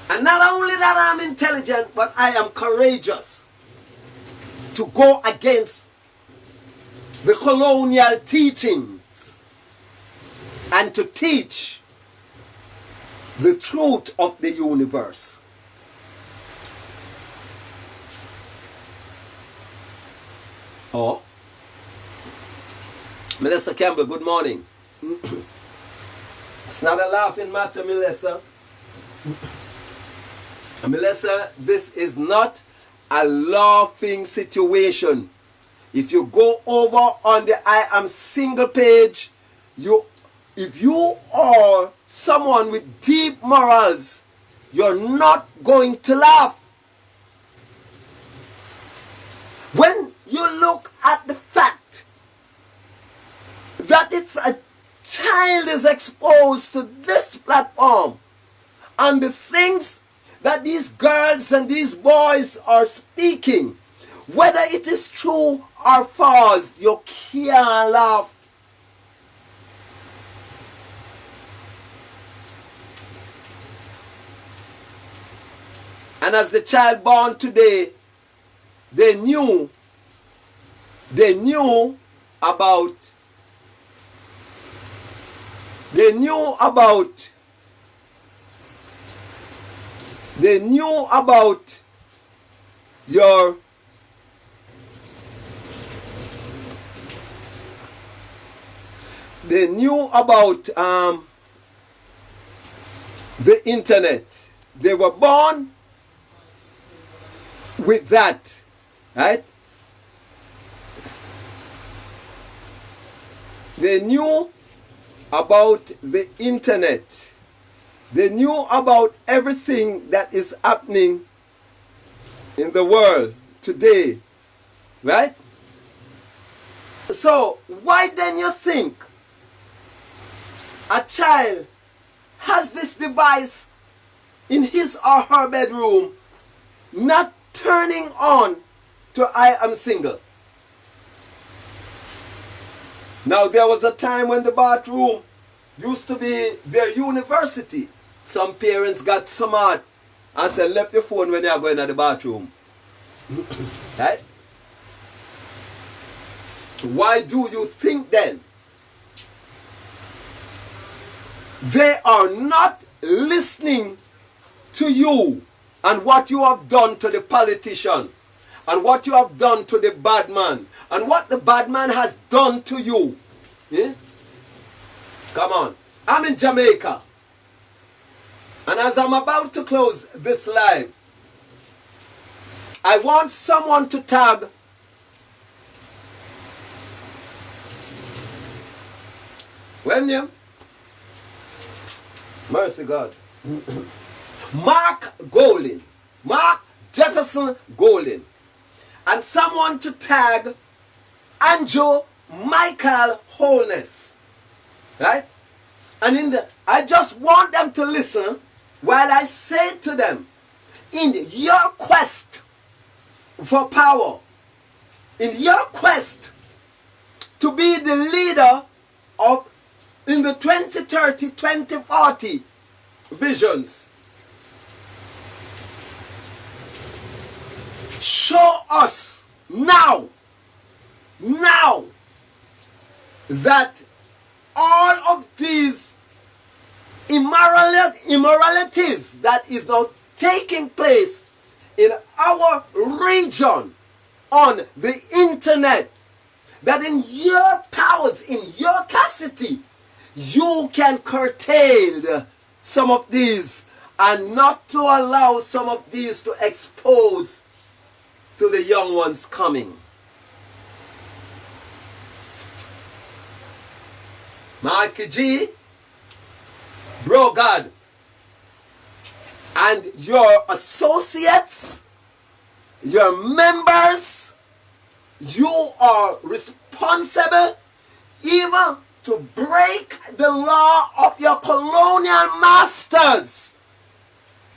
And not only that I'm intelligent, but I am courageous to go against the colonial teachings and to teach the truth of the universe. Oh, Melissa Campbell, good morning. It's not a laughing matter, Melissa. Melissa, this is not a laughing situation. If you go over on the I am single page, if you are someone with deep morals, you're not going to laugh. When you look at the fact that it's a child is exposed to this platform and the things that these girls and these boys are speaking, whether it is true or false, you can't laugh. And as the child born today, they knew about your the internet. They were born with that, right? They knew about the internet. They knew about everything that is happening in the world today, right? So why then you think a child has this device in his or her bedroom not turning on to I am single? Now there was a time when the bathroom used to be their university. Some parents got smart and said, left your phone when you are going to the bathroom. Right? Why do you think then they are not listening to you and what you have done to the politician and what you have done to the bad man and what the bad man has done to you? Yeah? Come on. I'm in Jamaica. And as I'm about to close this live, I want someone to tag William. Mercy God. Mark Golin. Mark Jefferson Golin. And someone to tag Andrew Michael Holness. Right? And I just want them to listen while I say to them, in your quest for power, in your quest to be the leader of in the 2030, 2040 visions, show us now that all of these immoralities that is now taking place in our region on the internet, that in your powers, in your capacity, you can curtail some of these and not to allow some of these to expose to the young ones coming. Mikey G, Bro God, and your associates, your members, you are responsible even to break the law of your colonial masters.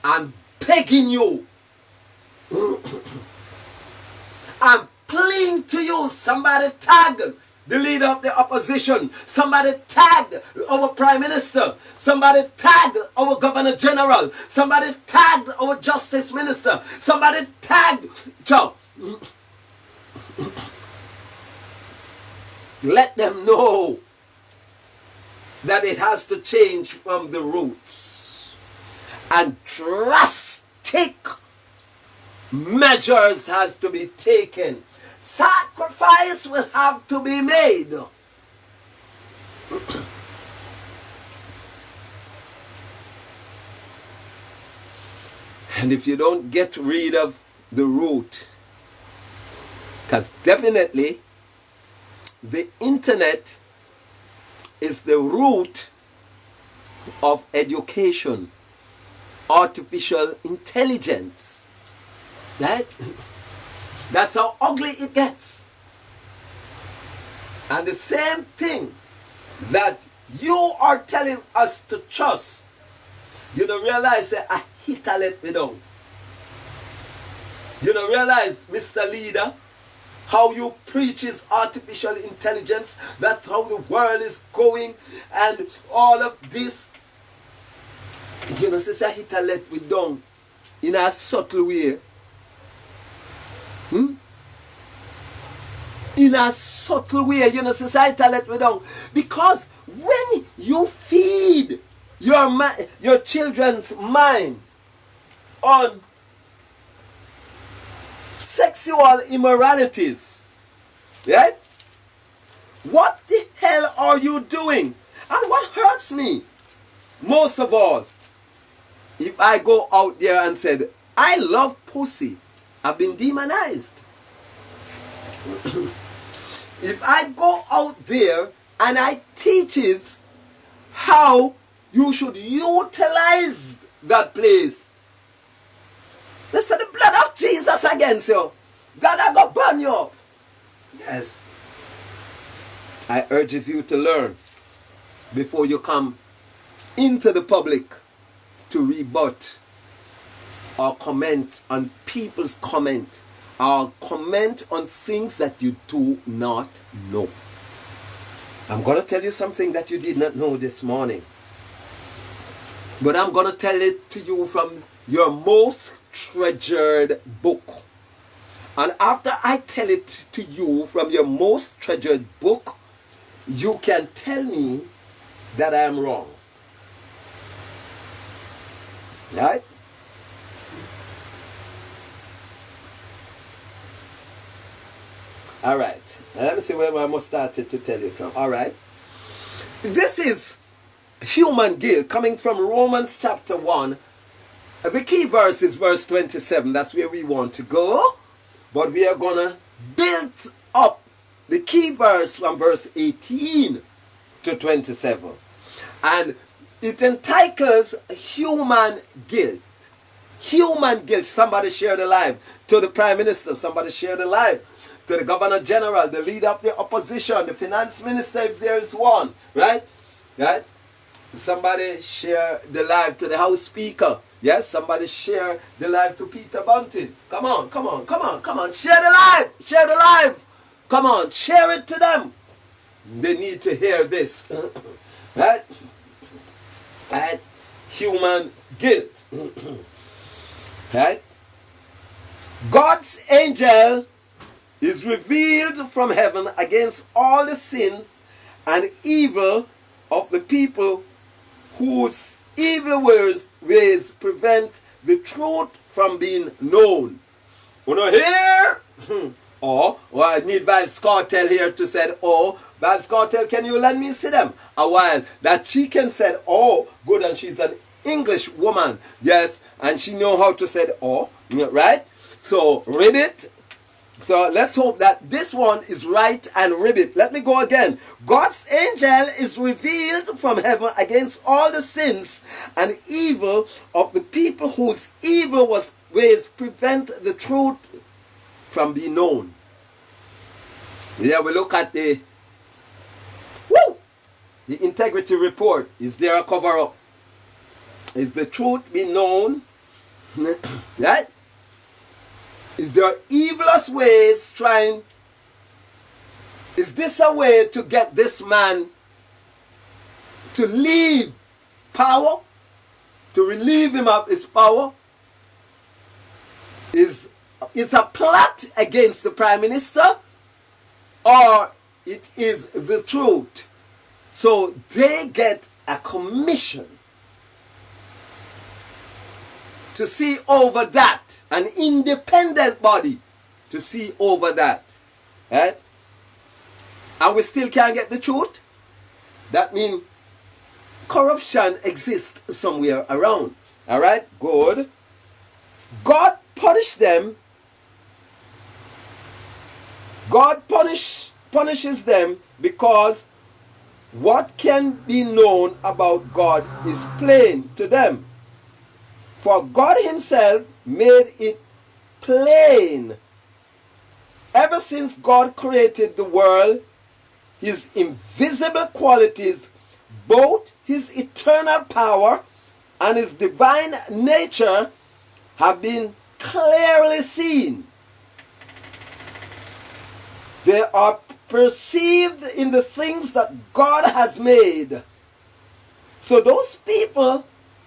I'm begging you. I'm pleading to you. Somebody tag the leader of the opposition. Somebody tag our prime minister. Somebody tag our governor general. Somebody tag our justice minister. Somebody tag Joe. Let them know that it has to change from the roots, and drastic measures has to be taken. Sacrifice will have to be made. And if you don't get rid of the root, because definitely the internet is the root of education, artificial intelligence, right? That's how ugly it gets. And the same thing that you are telling us to trust, you don't realize that I hit a let me down. You don't realize, Mr. Leader, how you preach is artificial intelligence. That's how the world is going, and all of this. You know, since I hit a let me down in a subtle way. In a subtle way, you know, society let me down. Because when you feed your children's mind on sexual immoralities, right? What the hell are you doing? And what hurts me most of all, if I go out there and said, I love pussy, I've been demonized. If I go out there and I teaches how you should utilize that place, they say the blood of Jesus against you. God, I go burn you up. Yes. I urges you to learn before you come into the public to rebut or comment on people's comment, or comment on things that you do not know. I'm going to tell you something that you did not know this morning. But I'm going to tell it to you from your most treasured book. And after I tell it to you from your most treasured book, you can tell me that I am wrong. Right? Alright. Let me see where I must start to tell you from. Alright. This is human guilt coming from Romans chapter 1. The key verse is verse 27. That's where we want to go. But we are going to build up the key verse from verse 18 to 27. And it entitles human guilt. Human guilt. Somebody share the live to the Prime Minister. Somebody share the live to the Governor General, the leader of the opposition, the Finance Minister if there is one. Right? Right? Somebody share the live to the House Speaker. Yes, somebody share the live to Peter Bunting. Come on, come on, come on, come on. Share the live. Share the live. Come on, share it to them. They need to hear this. Right? Right? Human guilt. Right? God's angel is revealed from heaven against all the sins and evil of the people whose evil ways prevent the truth from being known. You know here? I need Vibes Cartel here to say, Vibes Cartel, can you let me see them? A while that chicken said, good, and she's an English woman. Yes, and she know how to say the O, right? So ribbit. So let's hope that this one is right and ribbit. Let me go again. God's angel is revealed from heaven against all the sins and evil of the people whose evil ways prevent the truth from being known. Yeah, we look at the integrity report. Is there a cover up? Is the truth being known? Right? Is there evilous ways trying? Is this a way to get this man to leave power? To relieve him of his power? It's a plot against the prime minister? Or it is the truth? So they get a commission to see over that, an independent body to see over that. Right? And we still can't get the truth. That means corruption exists somewhere around. Alright, good. God punished them. God punishes them because what can be known about God is plain to them. For God himself made it plain. Ever since God created the world, his invisible qualities, both his eternal power and his divine nature, have been clearly seen. They are perceived in the things that God has made. So those people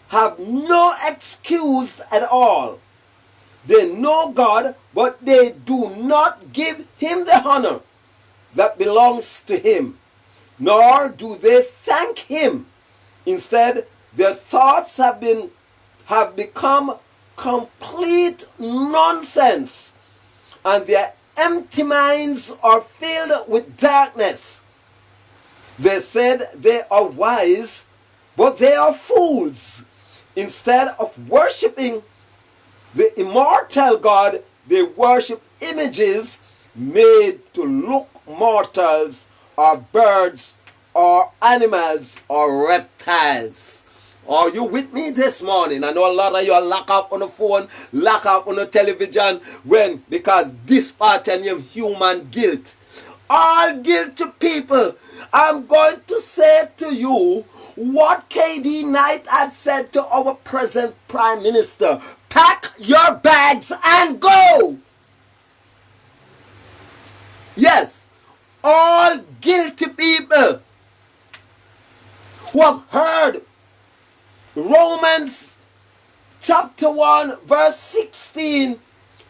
have no excuse at all. They know God, but they do not give him the honor that belongs to him, nor do they thank him. Instead, their thoughts have become complete nonsense, and their empty minds are filled with darkness. They said they are wise, but they are fools. Instead of worshiping the immortal God, they worship images made to look mortals, or birds, or animals, or reptiles. Are you with me this morning? I know a lot of you are locked up on the phone, locked up on the television. When? Because this part and you human guilt. All guilty people, I'm going to say to you what KD Knight had said to our present Prime Minister. Pack your bags and go. Yes, all guilty people who have heard Romans chapter 1 verse 16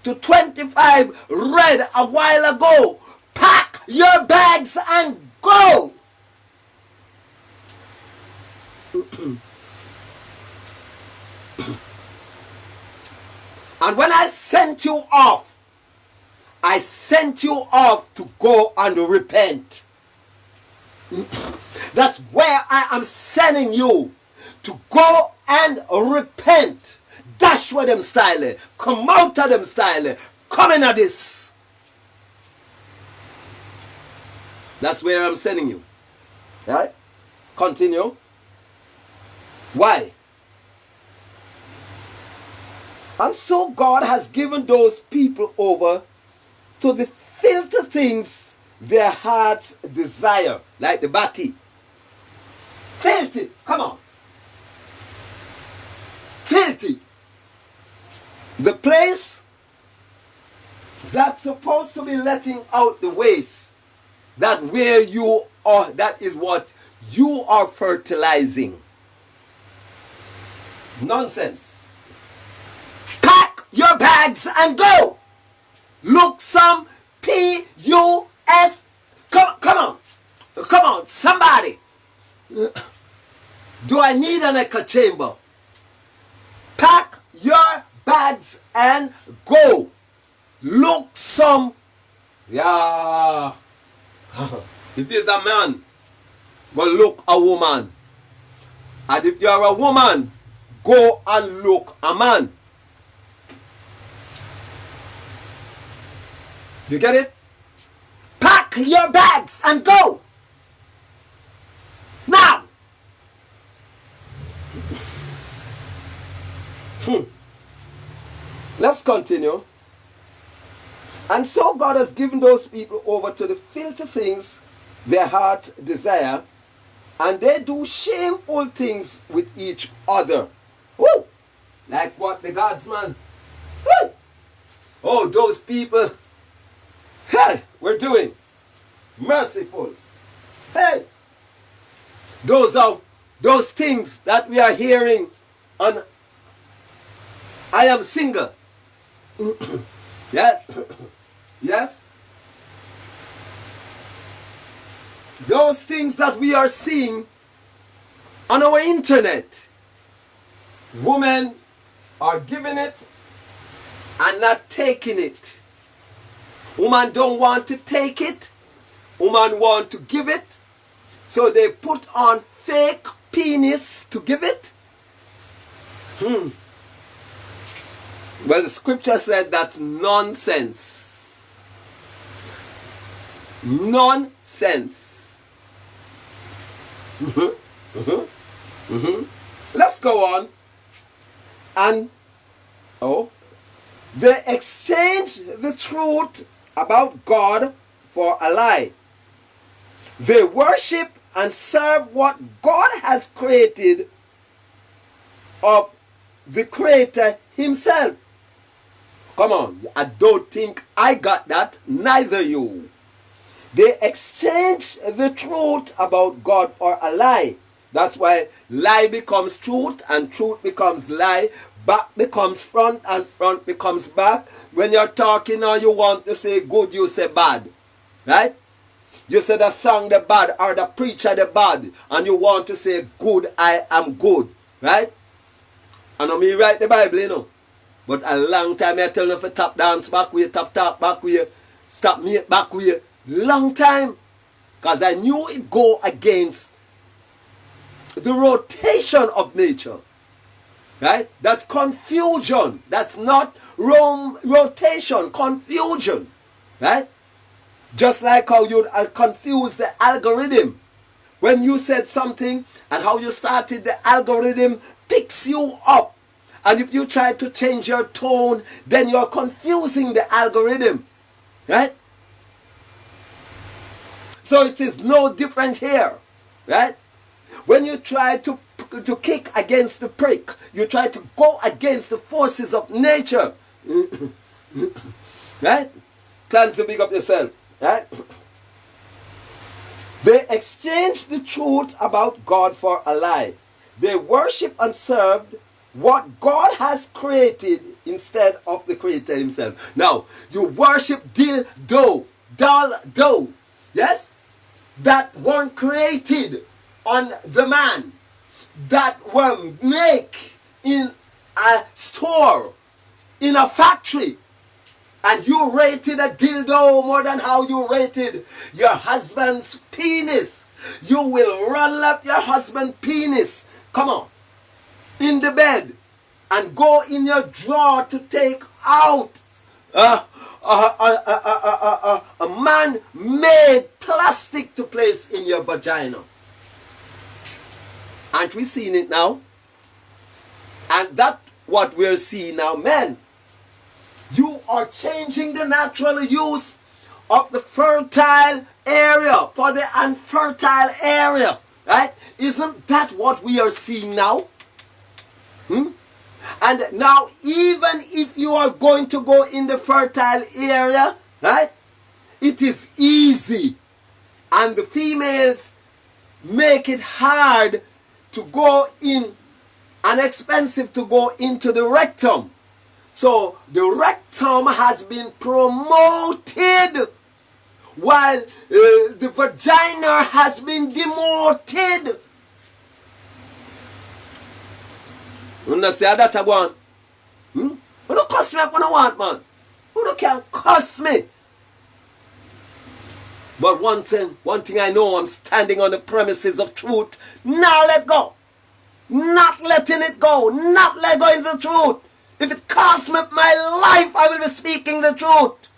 to 25 read a while ago. Pack your bags and go. And when I sent you off to go and repent. That's where I am sending you, to go and repent. Dash with them style. Come out of them style. Come in at this. That's where I'm sending you. Right? Continue. Why? And so God has given those people over to the filthy things their hearts desire. Like the bati. Filthy. Come on. Filthy. The place that's supposed to be letting out the waste. That where you are, that is what you are fertilizing. Nonsense. Pack your bags and go. Look some P-U-S. Come on, somebody. Do I need an echo chamber? Pack your bags and go. Look some. Yeah. If you're a man, go look a woman. And if you're a woman, go and look a man. You get it? Pack your bags and go. Now. Let's continue. And so God has given those people over to the filthy things their hearts desire, and they do shameful things with each other. Woo! Like what the gods, man. Woo! Oh, those people. Hey, we're doing merciful. Hey, those things that we are hearing on I Am Single. Yes. Yes. Those things that we are seeing on our internet. Women are giving it and not taking it. Women don't want to take it. Women want to give it. So they put on fake penis to give it. Well, the scripture said that's nonsense. Nonsense. Let's go on. And, they exchange the truth about God for a lie. They worship and serve what God has created of the Creator Himself. Come on, I don't think I got that, neither you. They exchange the truth about God for a lie. That's why lie becomes truth and truth becomes lie. Back becomes front and front becomes back. When you're talking or you want to say good, you say bad. Right? You say the song the bad or the preacher the bad. And you want to say good, I am good. Right? I know me write the Bible, you know. But a long time I tell you for tap dance back with you, tap talk back with you, stop me back with you. Long time. Because I knew it go against the rotation of nature. Right? That's confusion. That's not rotation. Confusion. Right? Just like how you confuse the algorithm. When you said something and how you started, the algorithm picks you up. And if you try to change your tone, then you're confusing the algorithm. Right? So it is no different here. Right? When you try to kick against the prick, you try to go against the forces of nature. Right? Plan to big up yourself. Right? They exchange the truth about God for a lie. They worship and serve what God has created instead of the Creator Himself. Now, you worship dildo, doll. Yes? That weren't created on the man. That were made in a store, in a factory. And you rated a dildo more than how you rated your husband's penis. You will run up your husband's penis. Come on. In the bed. And go in your drawer to take out a man-made plastic to place in your vagina. Aren't we seeing it now? And that's what we're seeing now. Men, you are changing the natural use of the fertile area for the unfertile area. Right? Isn't that what we are seeing now? And now, even if you are going to go in the fertile area, right? It is easy. And the females make it hard to go in and expensive to go into the rectum. So the rectum has been promoted while the vagina has been demoted. You don't say that I want. You don't cuss me up when I want, man. You don't can cuss me. But one thing I know, I'm standing on the premises of truth. Now let go. not letting it go, not letting go of the truth. If it costs me my life, I will be speaking the truth.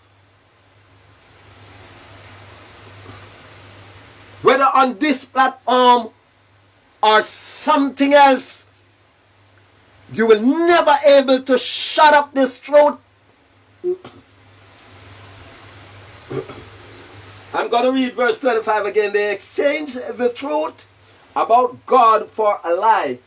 Whether on this platform or something else, you will never able to shut up this truth. I'm going to read verse 25 again. They exchanged the truth about God for a lie.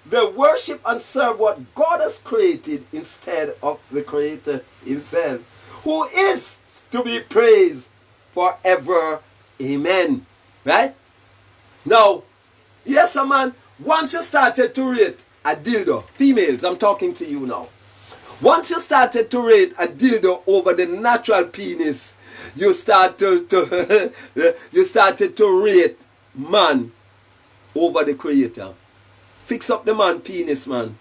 They worship and serve what God has created instead of the Creator himself, who is to be praised forever. Amen. Right? Now, yes, man, once you started to rate a dildo, females, I'm talking to you now. Once you started to rate a dildo over the natural penis, you started to rate man over the Creator. Fix up the man penis, man.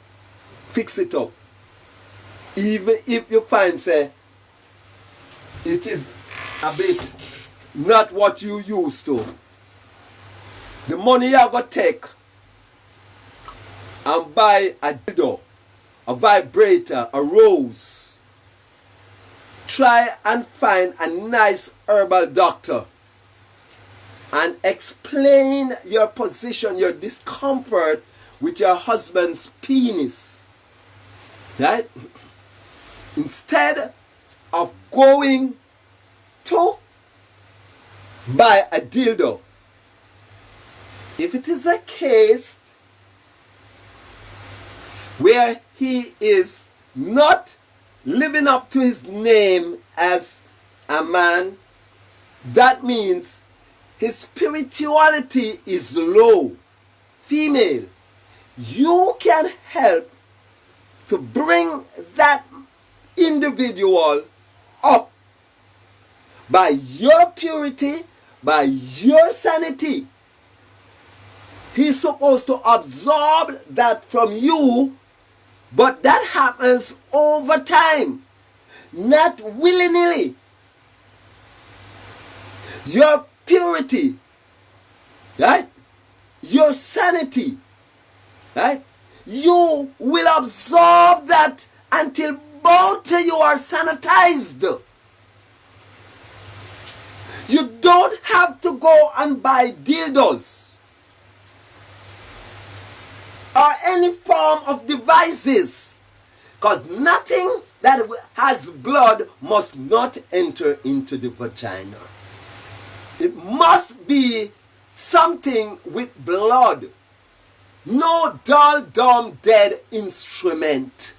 Fix it up. Even if you find, say, it is a bit not what you used to. The money you got to take and buy a dildo, a vibrator, a rose. Try and find a nice herbal doctor and explain your position, your discomfort with your husband's penis. Right? Instead of going to buy a dildo. If it is a case where he is not living up to his name as a man, that means his spirituality is low. Female, you can help to bring that individual up by your purity, by your sanity. He's supposed to absorb that from you, but that happens over time, not willy-nilly. Your purity, right? Your sanity, right? You will absorb that until both of you are sanitized. You don't have to go and buy dildos or any form of devices, because nothing that has blood must not enter into the vagina. It must be something with blood. No dull, dumb, dead instrument.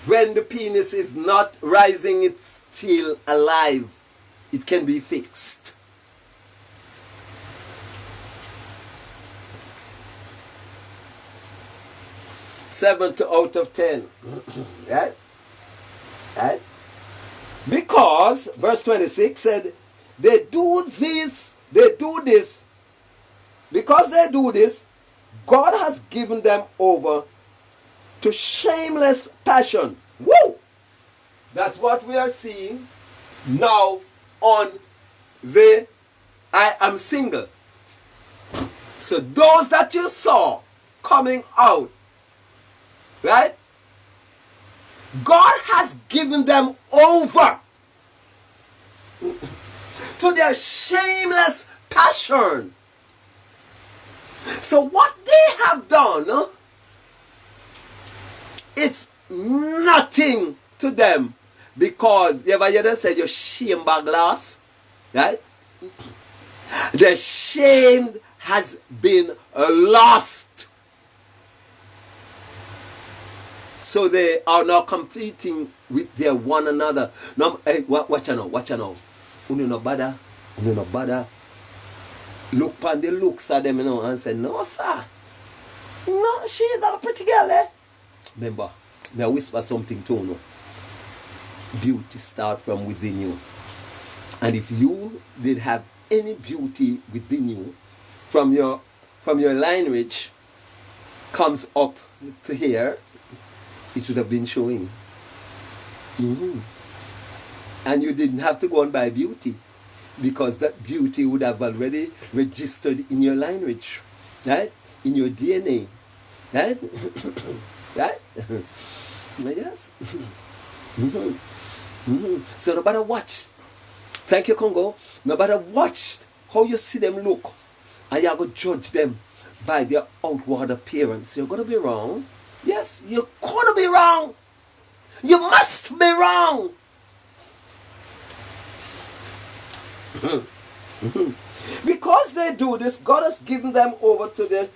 When the penis is not rising, it's still alive. It can be fixed. 7 out of 10. Right? Right? Because, verse 26 said, they do this, because they do this, God has given them over to shameless passion. Woo! That's what we are seeing now on the I Am Single. So those that you saw coming out, right? God has given them over to their shameless passion. So what they have done, it's nothing to them, because you ever hear them say your shame bag glass, right? The shame has been lost. So they are now competing with their one another. Now, hey, watch out now. Unu no bother. Look on the looks at them, and say, no, sir. No, she is not a pretty girl, eh? Remember, may I whisper something to you. Beauty starts from within you. And if you did have any beauty within you, from your lineage comes up to here, it would have been showing. And you didn't have to go and buy beauty, because that beauty would have already registered in your lineage, right? In your DNA. Right? Right? Yes. So nobody watch. Thank you, Congo. Nobody watched how you see them look, and you're going to judge them by their outward appearance. You're going to be wrong. Yes, you're going to be wrong. You must be wrong. Because they do this, God has given them over to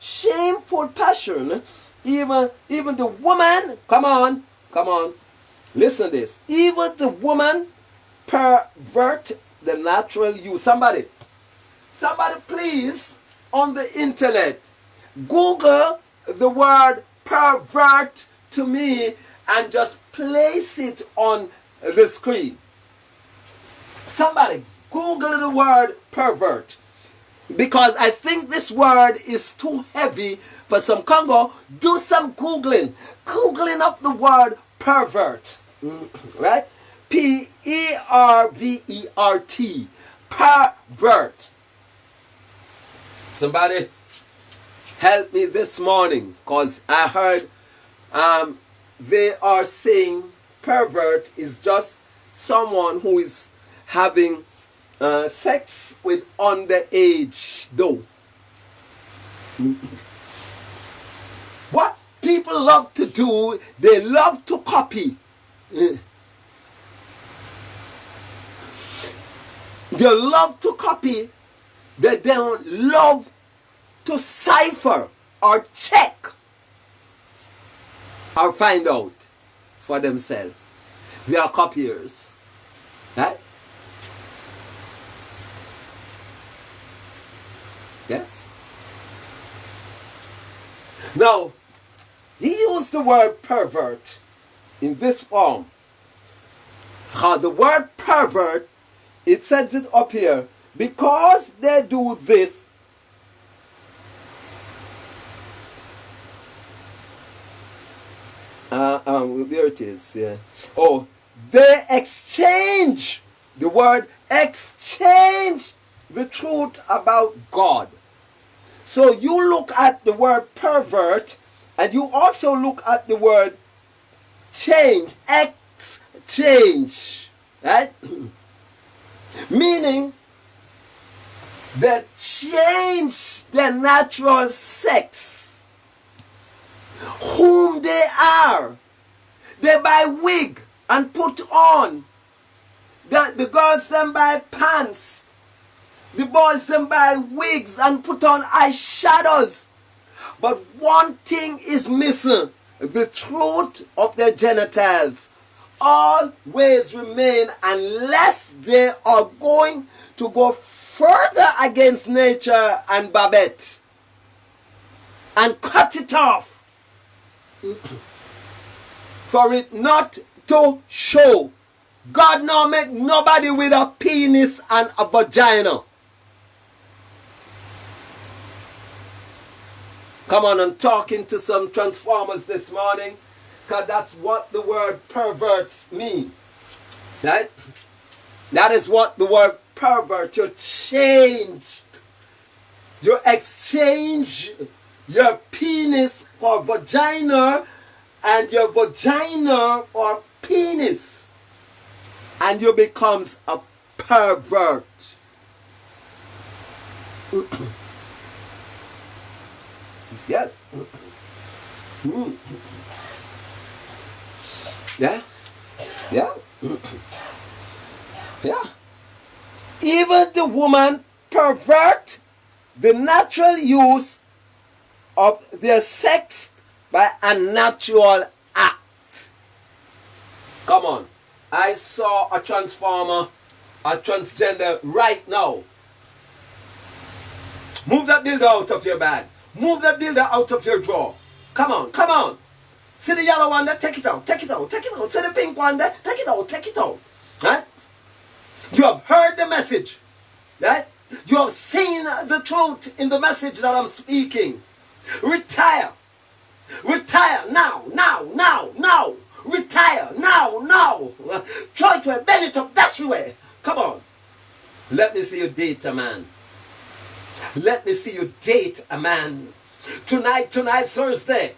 shameful passion. Even the woman, come on, listen to this. Even the woman pervert the natural use. Somebody please, on the internet, Google the word pervert to me and just place it on the screen. Somebody Google the word pervert, because I think this word is too heavy for some Congo. Do some Googling up the word pervert, right? Pervert, pervert. Somebody help me this morning, because I heard they are saying pervert is just someone who is having sex with underage though. What people love to do, they love to copy. They love to copy. They don't love to cipher or check or find out for themselves. They are copiers. Right? Yes? Now, he used the word pervert in this form. How the word pervert, it says it up here, because they do this, where it is, yeah. Oh, they exchange, the word exchange the truth about God. So you look at the word pervert, and you also look at the word change, exchange, right? Meaning they change their natural sex, whom they are. They buy wig and put on. The girls then buy pants. The boys then buy wigs and put on eyeshadows. But one thing is missing. The truth of their genitals always remain, unless they are going to go further against nature and Babette and cut it off for it not to show. God now make nobody with a penis and a vagina. Come on, I'm talking to some transformers this morning, because that's what the word perverts mean. Right? That is what the word pervert, you change. You exchange your penis for vagina and your vagina for penis. And you becomes a pervert. Yes. Yeah. Yeah. Yeah. Even the woman pervert the natural use of their sex by a natural act. Come on. I saw a transformer, a transgender right now. Move that dildo out of your bag. Move that dildo out of your drawer. Come on, come on. See the yellow one there? Take it out, take it out, take it out. See the pink one there? Take it out, take it out. Right? You have heard the message. Right? You have seen the truth in the message that I'm speaking. Retire. Retire now, now, now, now. Retire now, now. Try to bend it up that way. Come on. Let me see you date a man. Let me see you date a man Tonight, Thursday,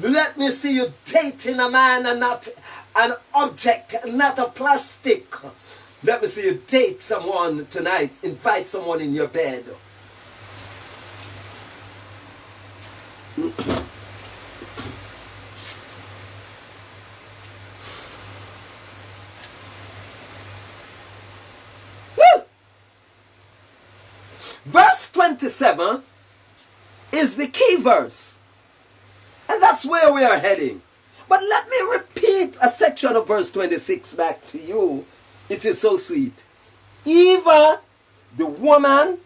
let me see you dating a man and not an object, not a plastic. Let me see you date someone tonight. Invite someone in your bed. Verse 27 is the key verse. And that's where we are heading. But let me repeat a section of verse 26 back to you. It is so sweet. Even the woman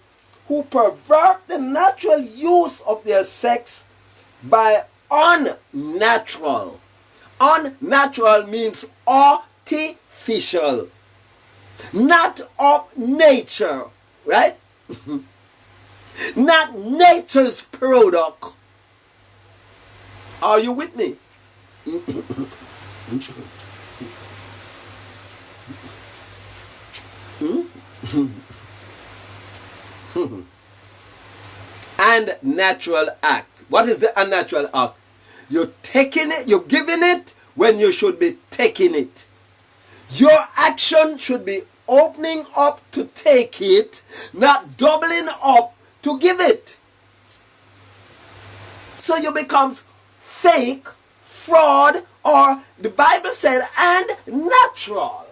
who pervert the natural use of their sex by unnatural. Unnatural means artificial. Not of nature. Right? Not nature's product. Are you with me? And natural act. What is the unnatural act? You're taking it, you're giving it when you should be taking it. Your action should be opening up to take it, not doubling up to give it. So you become fake, fraud, or the Bible said, and natural.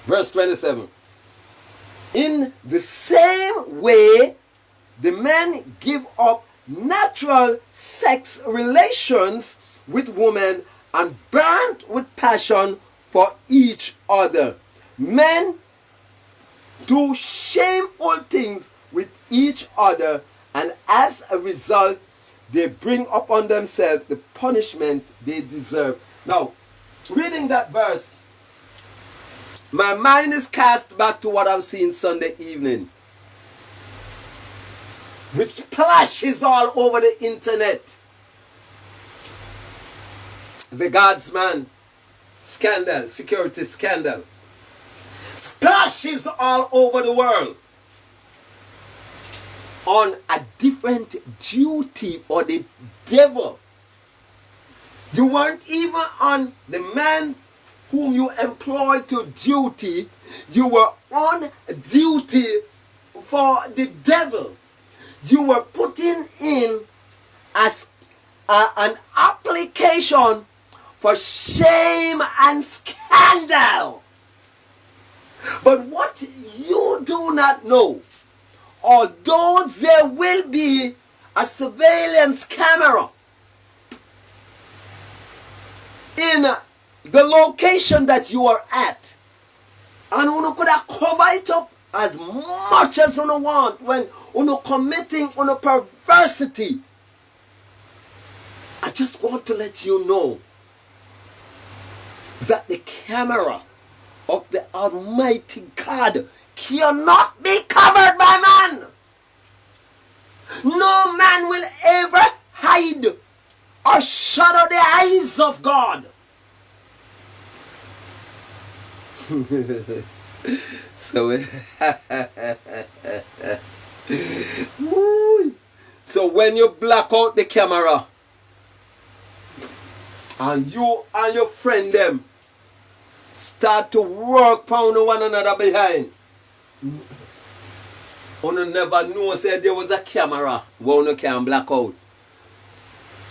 Verse 27. In the same way, the men give up natural sex relations with women and burnt with passion for each other. Men do shameful things with each other, and as a result, they bring upon themselves the punishment they deserve. Now, reading that verse, my mind is cast back to what I've seen Sunday evening, which splashes all over the internet. The Guardsman scandal, security scandal, splashes all over the world on a different duty for the devil. You weren't even on the man whom you employed to duty. You were on duty for the devil. You were putting in as an application for shame and scandal. But what you do not know, although there will be a surveillance camera in the location that you are at, and you could have cover it up as much as you want when you committing on a perversity. I just want to let you know that the camera of the Almighty God cannot be covered by man. No man will ever hide or shadow the eyes of God. So when you black out the camera and you and your friend them start to work on one another behind, you never know say there was a camera where you can black out.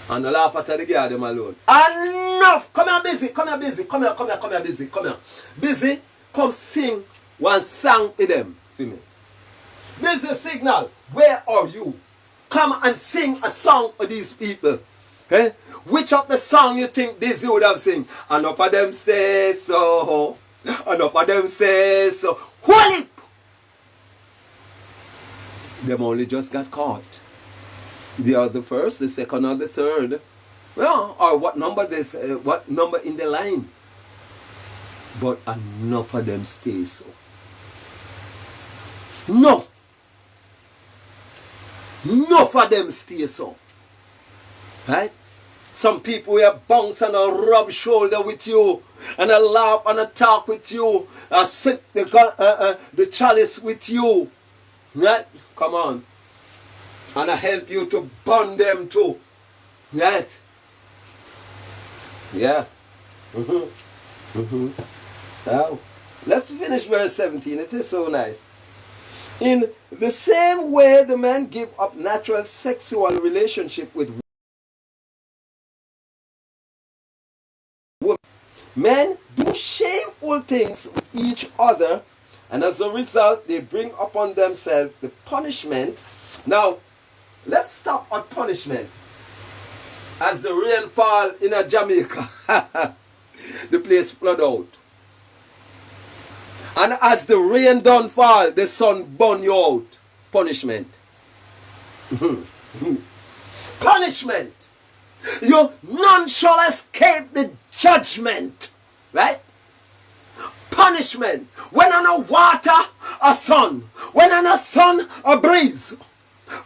And the laugh at the girl them alone. Enough! Come here busy, come here busy, come here busy, come here. Busy, come sing one song with them for me. Busy Signal, where are you? Come and sing a song for these people. Eh? Which of the song you think Busy would have sing? Enough of them stay so. Enough of them stay so. Holy! Them only just got caught. They are the first, the second, or the third. Well, or what number in the line. But enough of them stay so. Enough. Enough of them stay so. Right? Some people will bounce and a rub shoulder with you, and a laugh and a talk with you, sip the chalice with you. Right? Come on. And I help you to bond them too. Right? Yeah. Now, let's finish verse 17. It is so nice. In the same way the men give up natural sexual relationship with women, men do shameful things with each other, and as a result they bring upon themselves the punishment. Now, let's stop at punishment. As the rain fall in a Jamaica, the place flood out. And as the rain don't fall, the sun burn you out. Punishment. Punishment. None shall escape the judgment. Right? Punishment. When on a water, a sun. When on a sun, a breeze.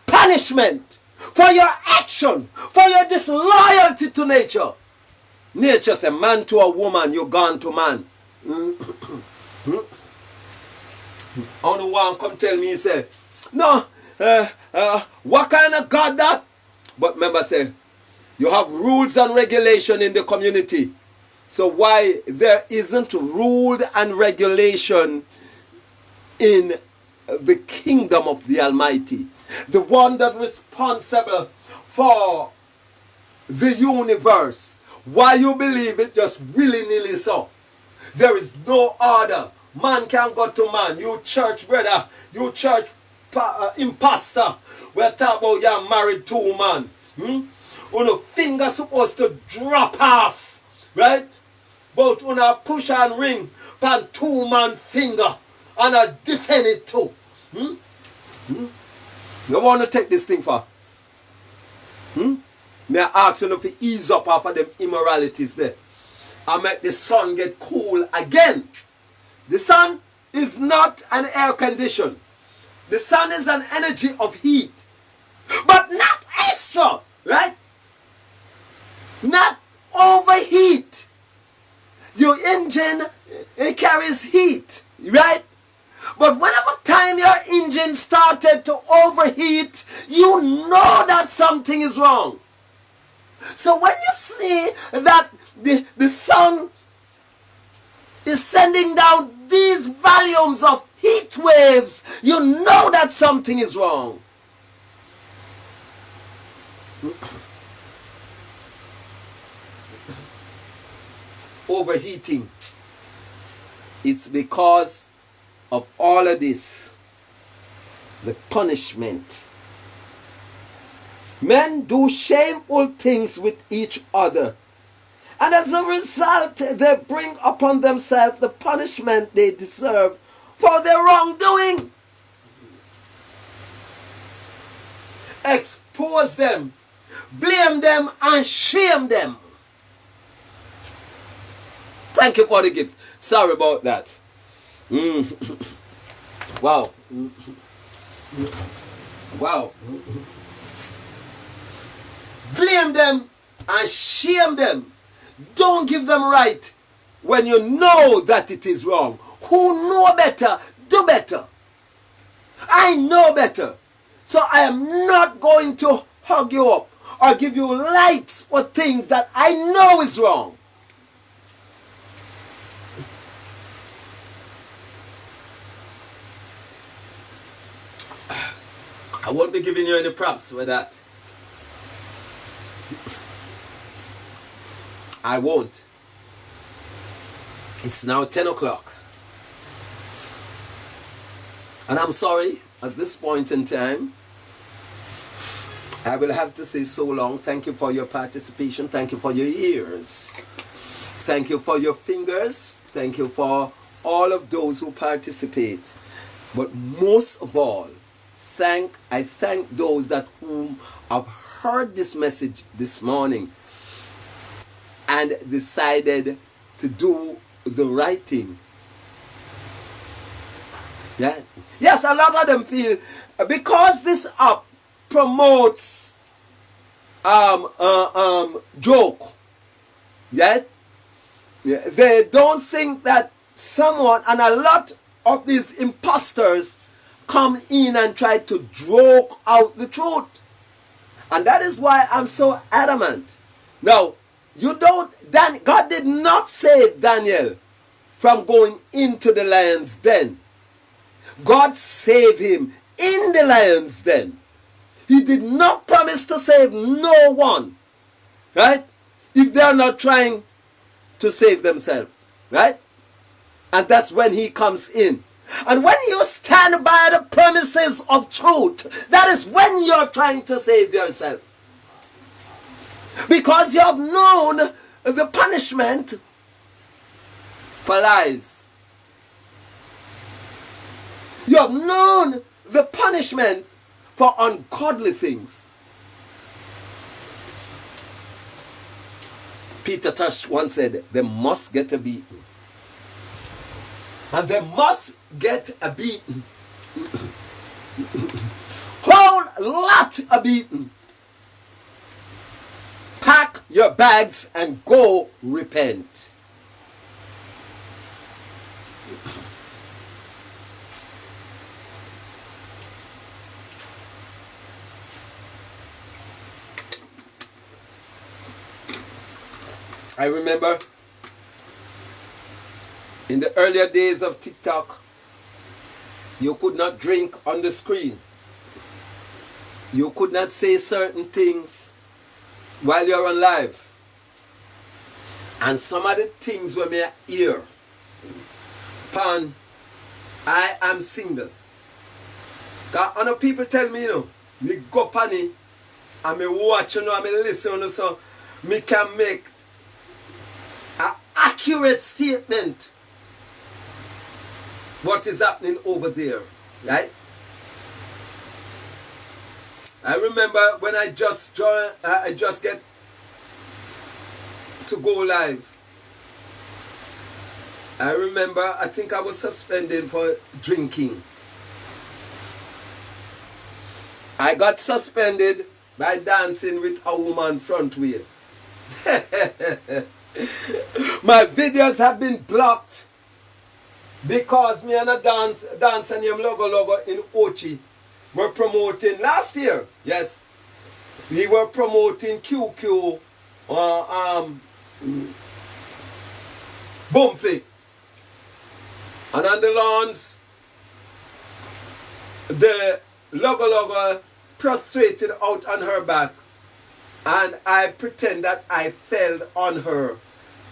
Punishment. For your action. For your disloyalty to nature. Nature say, man to a woman, you gone to man. Only one come tell me, he say, no, what kind of God that? But remember, say, you have rules and regulation in the community. So why there isn't rule and regulation in the kingdom of the Almighty? The one that responsible for the universe. Why you believe it just willy-nilly so? There is no order. Man can't go to man. You church brother, you church imposter. We're talking about you're married to a man. Your finger supposed to drop off. Right? But when I push and ring pan 2-man finger and I defend it too. You want to take this thing for? May I ask you to ease up off of them immoralities there. I make the sun get cool again. The sun is not an air condition. The sun is an energy of heat. But not extra, right? Not overheat. Your engine, it carries heat, right? But whenever time your engine started to overheat, you know that something is wrong. So when you see that the sun is sending down these volumes of heat waves, you know that something is wrong. Overheating. It's because of all of this. The punishment. Men do shameful things with each other, and as a result they bring upon themselves the punishment they deserve for their wrongdoing. Expose them, blame them, and shame them. Thank you for the gift. Sorry about that. Wow. Wow. Blame them and shame them. Don't give them right when you know that it is wrong. Who know better, do better. I know better. So I am not going to hug you up or give you likes for things that I know is wrong. I won't be giving you any props for that. I won't. It's now 10 o'clock. And I'm sorry, at this point in time, I will have to say so long. Thank you for your participation. Thank you for your ears. Thank you for your fingers. Thank you for all of those who participate. But most of all, I thank those that whom have heard this message this morning and decided to do the right thing. Yeah. Yes, a lot of them feel because this app promotes joke. Yeah? Yeah, they don't think that someone, and a lot of these imposters come in and try to joke out the truth. And that is why I'm so adamant. Now, God did not save Daniel from going into the lion's den. God saved him in the lion's den. He did not promise to save no one, right? If they are not trying to save themselves, right? And that's when he comes in. And when you stand by the promises of truth, that is when you're trying to save yourself. Because you have known the punishment for lies. You have known the punishment for ungodly things. Peter Tosh once said, they must get a beating. And they must get a beating. Whole lot of beating. Pack your bags and go repent. I remember in the earlier days of TikTok, you could not drink on the screen. You could not say certain things while you're on live. And some of the things were me hear. Pan, I am single. Because other people tell me, me go pan it, and me watch, and me listen, so me can make an accurate statement what is happening over there, right? I remember when I just get to go live. I remember, I think I was suspended for drinking. I got suspended by dancing with a woman front way. My videos have been blocked because me and a dance and him logo in Ochi were promoting last year. Yes, we were promoting QQ Boomflick. And on the lawns, the logo prostrated out on her back, and I pretend that I fell on her.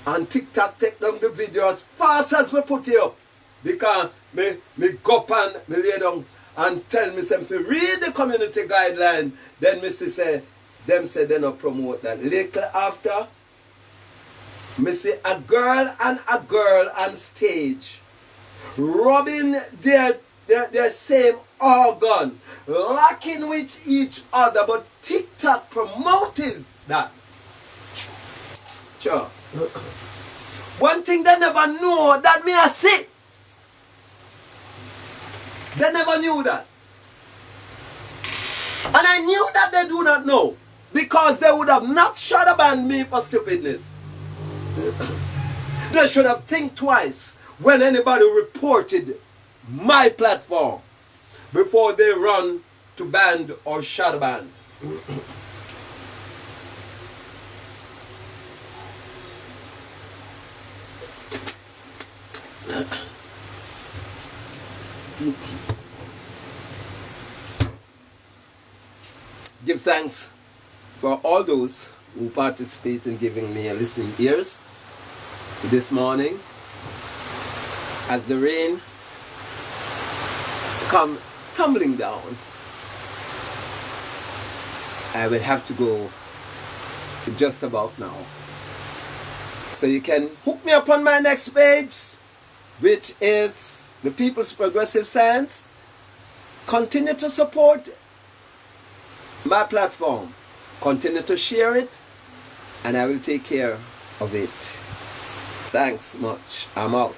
And TikTok take down the video as fast as me put it up, because me go up and me lay down and tell me something. Read the community guideline. Then me say them say they not promote that. Little after, me see a girl on stage rubbing their same organ, locking with each other, but TikTok promoted that. Sure. One thing they never know, that me a sick. They never knew that. And I knew that they do not know, because they would have not shut up me for stupidness. They should have think twice when anybody reported my platform before they run to ban or shadow ban. Give thanks for all those who participate in giving me a listening ears this morning as the rain come tumbling down. I will have to go just about now. So you can hook me up on my next page, which is the People's Progressive Science. Continue to support my platform. Continue to share it, and I will take care of it. Thanks much. I'm out.